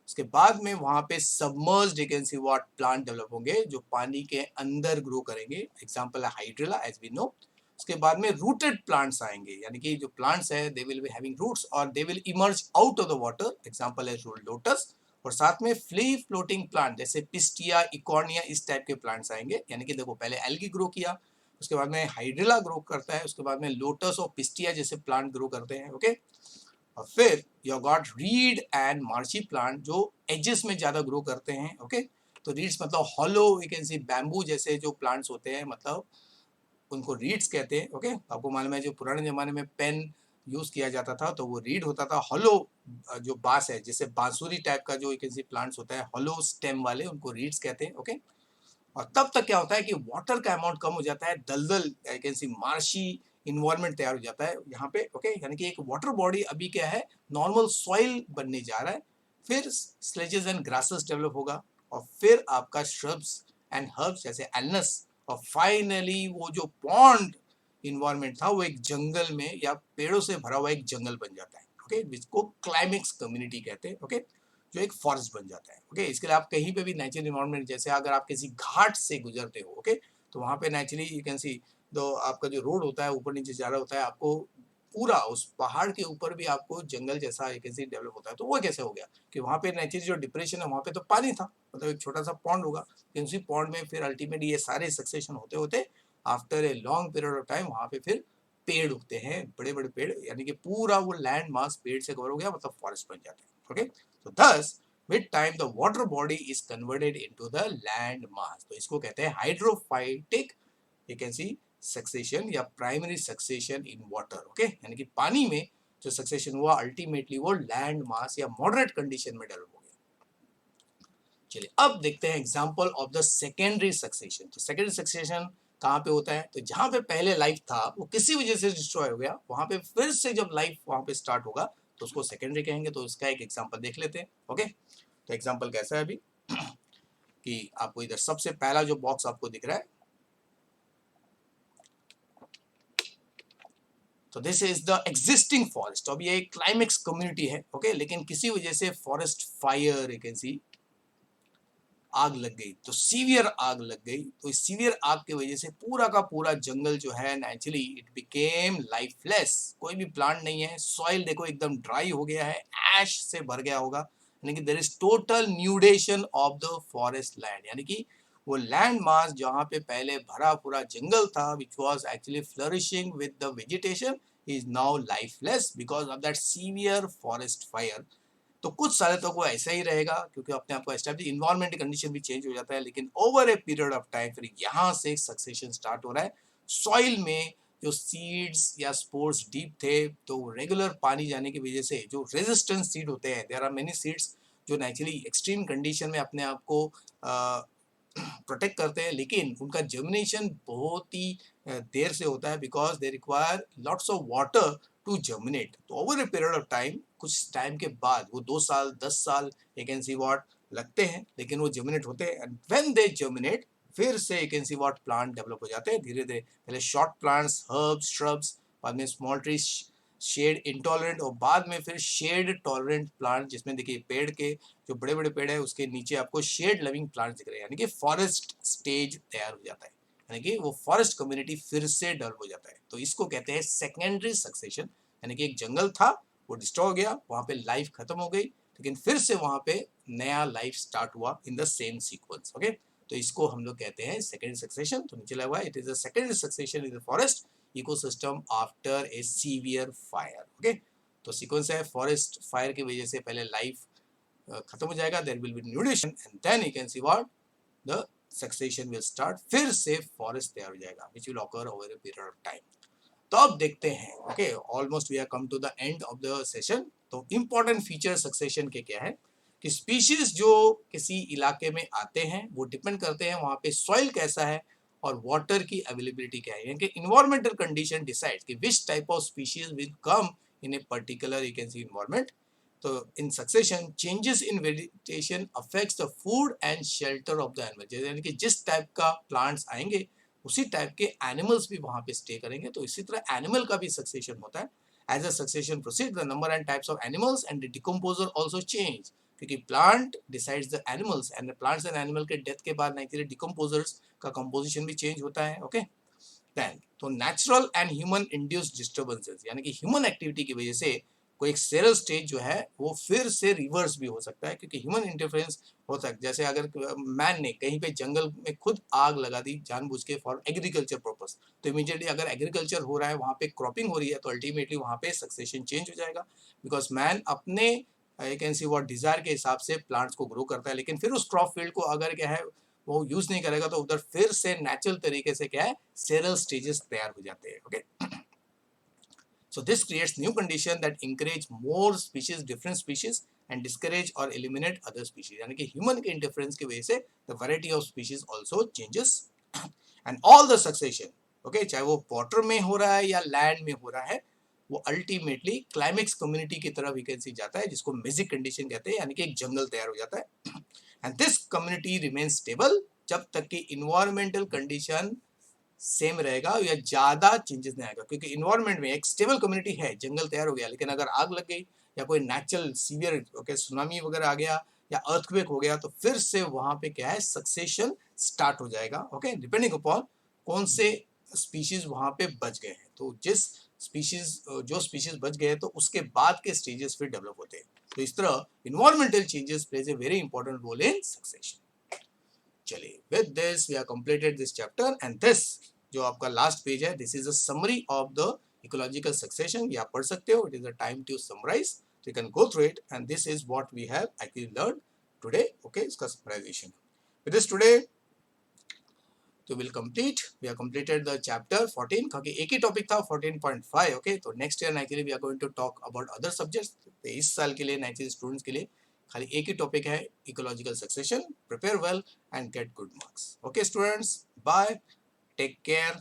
उसके बाद में वहां पे submerged you can see what plant develop होंगे, जो पानी के अंदर ग्रो करेंगे, एग्जांपल है हाइड्रिला एज वी नो। उसके बाद में रूटेड प्लांट्स आएंगे, यानी कि जो प्लांट्स है they will be having roots और they will emerge out of the water, example है लोटस। और साथ में फ्री फ्लोटिंग प्लांट जैसे पिस्टिया, इकॉर्निया, इस टाइप के प्लांट्स आएंगे। यानी कि देखो पहले एल्गी ग्रो किया, उसके बाद में हाइड्रिला ग्रो करता है, उसके बाद में लोटस और पिस्टिया जैसे प्लांट ग्रो करते हैं। ओके, और फिर you got reed and marshy plant जो एजेस में ज्यादा ग्रो करते हैं। ओके, तो रीड्स मतलब hollow you can see bamboo जैसे जो प्लांट्स होते हैं, मतलब उनको रीड्स कहते हैं। ओके, आपको मालूम है जो पुराने जमाने में पेन यूज किया जाता था तो वो रीड होता था। हॉलो जो बांस है, जैसे बांसुरी टाइप का जो यू कैन सी प्लांट्स होता है हॉलो स्टेम वाले, उनको रीड्स कहते हैं। ओके, और तब तक क्या होता है कि वाटर का अमाउंट कम हो जाता है, दलदल I can see marshy environment तैयार हो जाता है यहाँ पे। ओके, यानी कि एक वाटर बॉडी अभी क्या है, नॉर्मल सॉइल बनने जा रहा है, फिर स्लेजेस एंड ग्रासेस डेवलप होगा, और फिर आपका श्रब्स एंड हर्ब्स जैसे एल्नस, और फाइनली वो जो पॉन्ड इन्वायरमेंट था वो एक जंगल में या पेड़ों से भरा हुआ एक जंगल बन जाता है, ओके, जिसको क्लाइमेक्स कम्युनिटी कहते हैं, ओके, जो एक फॉरेस्ट बन जाता है, ओके। इसके लिए आप कहीं पे भी नेचुरल इन्वायरमेंट, जैसे अगर आप किसी घाट से गुजरते हो, ओके, तो वहाँ पे नेचुरली यू कैन सी दो आपका जो रोड होता है ऊपर नीचे जा रहा होता है, आपको पूरा उस पहाड़ के ऊपर भी आपको जंगल जैसा यू कैन सी डेवलप होता है। तो वो कैसे हो गया कि वहाँ पे नेचुरली जो डिप्रेशन है वहाँ पे तो पानी था, मतलब एक छोटा सा पॉन्ड होगा, उसी पॉन्ड में फिर अल्टीमेटली ये सारे सक्सेशन होते होते after a long period of time वहाँ पे फिर पेड़ उगते हैं, बड़े बड़े पेड़, यानी कि पूरा वो लैंड मास पेड़ से कवर हो गया, मतलब फॉरेस्ट बन जाता है, ओके। तो thus with time the water body is converted into the land mass, तो इसको कहते हैं hydrophytic you can see succession या primary succession in water, okay, यानी कि पानी में जो सक्सेशन हुआ अल्टीमेटली वो लैंड मास या मॉडरेट कंडीशन में डेवलप हो गया। चलिए अब देखते हैं example of the secondary succession. तो सेकेंडरी सक्सेशन कहाँ पे होता है, तो जहाँ पे पहले लाइफ था वो किसी वजह से डिस्ट्रॉय हो गया, वहां पे फिर से जब लाइफ वहां पे स्टार्ट होगा तो उसको सेकेंडरी कहेंगे। तो इसका एक एग्जांपल देख लेते हैं, ओके। तो एग्जांपल कैसा है अभी कि आपको इधर सबसे पहला जो बॉक्स आपको दिख रहा है, तो this is the existing forest. अब ये क्लाइमेक्स कम्युनिटी है, ओके, लेकिन किसी वजह से फॉरेस्ट फायर यू कैन सी आग लग गई, तो सीवियर आग लग गई। तो इस सीवियर आग की वजह से पूरा का पूरा जंगल जो है नेचुरली इट बिकेम लाइफलेस, कोई भी प्लांट नहीं है, सॉइल देखो एकदम ड्राई हो गया है, ऐश से भर गया होगा, यानी कि there is total nudation of the forest land, यानी कि वो लैंड मास जहाँ पे पहले भरा पूरा जंगल था which was actually flourishing with the vegetation is now lifeless because of that severe forest fire. तो कुछ सालों तक वो ऐसा ही रहेगा क्योंकि अपने आप को एस्टेब्लिश इन्वायरमेंट कंडीशन भी चेंज हो जाता है, लेकिन over a period of time फिर यहाँ से सक्सेशन स्टार्ट हो रहा है। सॉइल में जो सीड्स या स्पोर्स डीप थे तो रेगुलर पानी जाने की वजह से जो रेजिस्टेंस सीड होते हैं, देयर आर मेनी सीड्स जो नेचुरली एक्सट्रीम कंडीशन में अपने आप को प्रोटेक्ट करते हैं, लेकिन उनका जर्मिनेशन बहुत ही देर से होता है because they require lots of water to germinate. तो over a period of time, कुछ टाइम के बाद वो 2 साल 10 साल यू कैन सी व्हाट लगते हैं, लेकिन वो जर्मिनेट होते हैं, एंड व्हेन दे जर्मिनेट फिर से you can see what plant develop हो जाते हैं धीरे धीरे। पहले शॉर्ट प्लांट्स, हर्ब्स, श्रब्स, बाद में स्मॉल ट्रीज, शेड इंटॉलरेंट, और बाद में फिर शेड टॉलरेंट प्लांट, जिसमें देखिए पेड़ के जो बड़े बड़े पेड़ है उसके नीचे आपको शेड लविंग प्लांट दिख रहे हैं, यानी कि फॉरेस्ट स्टेज तैयार हो जाता है, यानी कि वो फॉरेस्ट कम्युनिटी फिर से डेवलप हो जाता है। तो इसको कहते हैं सेकेंडरी सक्सेशन, यानी कि एक जंगल था वो डिस्ट्रॉय हो गया, वहां पे लाइफ खत्म हो गई, लेकिन फिर से वहां पे नया लाइफ स्टार्ट हुआ in the same sequence, okay. तो इसको हम लोग कहते हैं सेकेंडरी सक्सेशन। तो नीचे लगा हुआ है it is a secondary succession in the forest ecosystem after a severe fire, okay. तो सीक्वेंस है, फॉरेस्ट फायर की वजह से पहले लाइफ खत्म हो जाएगा, there will be nutrition and then you can see what the succession will start, फिर से फॉरेस्ट तैयार हो जाएगा which will occur over a period of time. तो अब देखते हैं, okay, almost we are come to the end of the session. तो इंपॉर्टेंट फीचर सक्सेशन के क्या है कि स्पीशीज जो किसी इलाके में आते हैं वो डिपेंड करते हैं वहाँ पे सॉइल कैसा है और वाटर की अवेलेबिलिटी क्या है, यानी कि इन्वायरमेंटल कंडीशन डिसाइड कि which type of species will come in a particular you can see environment. तो in succession changes in vegetation affects the food and shelter of the animal, यानी कि जिस टाइप का प्लांट्स आएंगे उसी type के animals भी वहां पे स्टे करेंगे। तो इसी तरह एनिमल का भी सक्सेशन होता है। As a succession proceed the number and types of animals and the decomposer also change, क्योंकि plant decides the animals and plants and animal के डेथ के बाद नेचुरली डिकम्पोजर्स का कंपोजिशन भी चेंज होता है, ओके। देन तो natural and human induced disturbances, यानी कि ह्यूमन एक्टिविटी की वजह से कोई एक सेरल स्टेज जो है वो फिर से रिवर्स भी हो सकता है, क्योंकि ह्यूमन इंटरफेरेंस हो सकता है। जैसे अगर मैन ने कहीं पे जंगल में खुद आग लगा दी जानबूझ के फॉर एग्रीकल्चर पर्पस, तो इमीडिएटली अगर एग्रीकल्चर हो रहा है वहाँ पे क्रॉपिंग हो रही है तो अल्टीमेटली वहाँ पे सक्सेशन चेंज हो जाएगा, बिकॉज मैन अपने you can see what desire के हिसाब से प्लांट्स को ग्रो करता है, लेकिन फिर उस क्रॉप फील्ड को अगर क्या है वो यूज नहीं करेगा तो उधर फिर से नेचुरल तरीके से क्या है सेरल स्टेजेस तैयार हो जाते हैं, okay. So this creates new condition that encourage more species, different species, and discourage or eliminate other species. यानी कि human के interference की वजह से the variety of species also changes and all the succession, okay, चाहे वो water में हो रहा है या land में हो रहा है, वो अल्टीमेटली क्लाइमेक्स कम्युनिटी की तरफ वैकेंसी जाता है, जिसको मेजिक कंडीशन कहते हैं, यानी कि एक जंगल तैयार हो जाता है। And this community remains stable जब तक कि इन्वायरमेंटल कंडीशन सेम रहेगा या ज्यादा चेंजेस नहीं आएगा, क्योंकि इन्वायरमेंट में एक स्टेबल कम्युनिटी है, जंगल तैयार हो गया, लेकिन अगर आग लग गई या कोई नेचुरल सीवियर ओके सुनामी वगैरह आ गया या अर्थक्वेक हो गया, तो फिर से वहां पे क्या है, सक्सेशन स्टार्ट हो जाएगा। ओके, डिपेंडिंग अपॉन कौन से स्पीशीज वहां पे बच गए हैं, तो जिस स्पीशीज जो स्पीशीज बच गए तो उसके बाद के स्टेजेस फिर डेवलप होते हैं। तो इस तरह environmental changes plays a very important role in succession. चलिए, with this we are completed this chapter and this जो आपका लास्ट पेज है, this is a summary of the ecological succession. ये आप पढ़ सकते हो, it is a time to summarise, so you can go through it, and this is what we have actually learned today. Okay, इसका summarization with this today तो will complete, we are completed the chapter 14, क्योंकि एक ही topic था 14.5। Okay, तो next year actually we are going to talk about other subjects. तो इस साल के लिए एक्चुअली स्टूडेंट्स के लिए खाली एक ही टॉपिक है, ecological succession. Prepare well and get good marks. Okay students, bye, take care.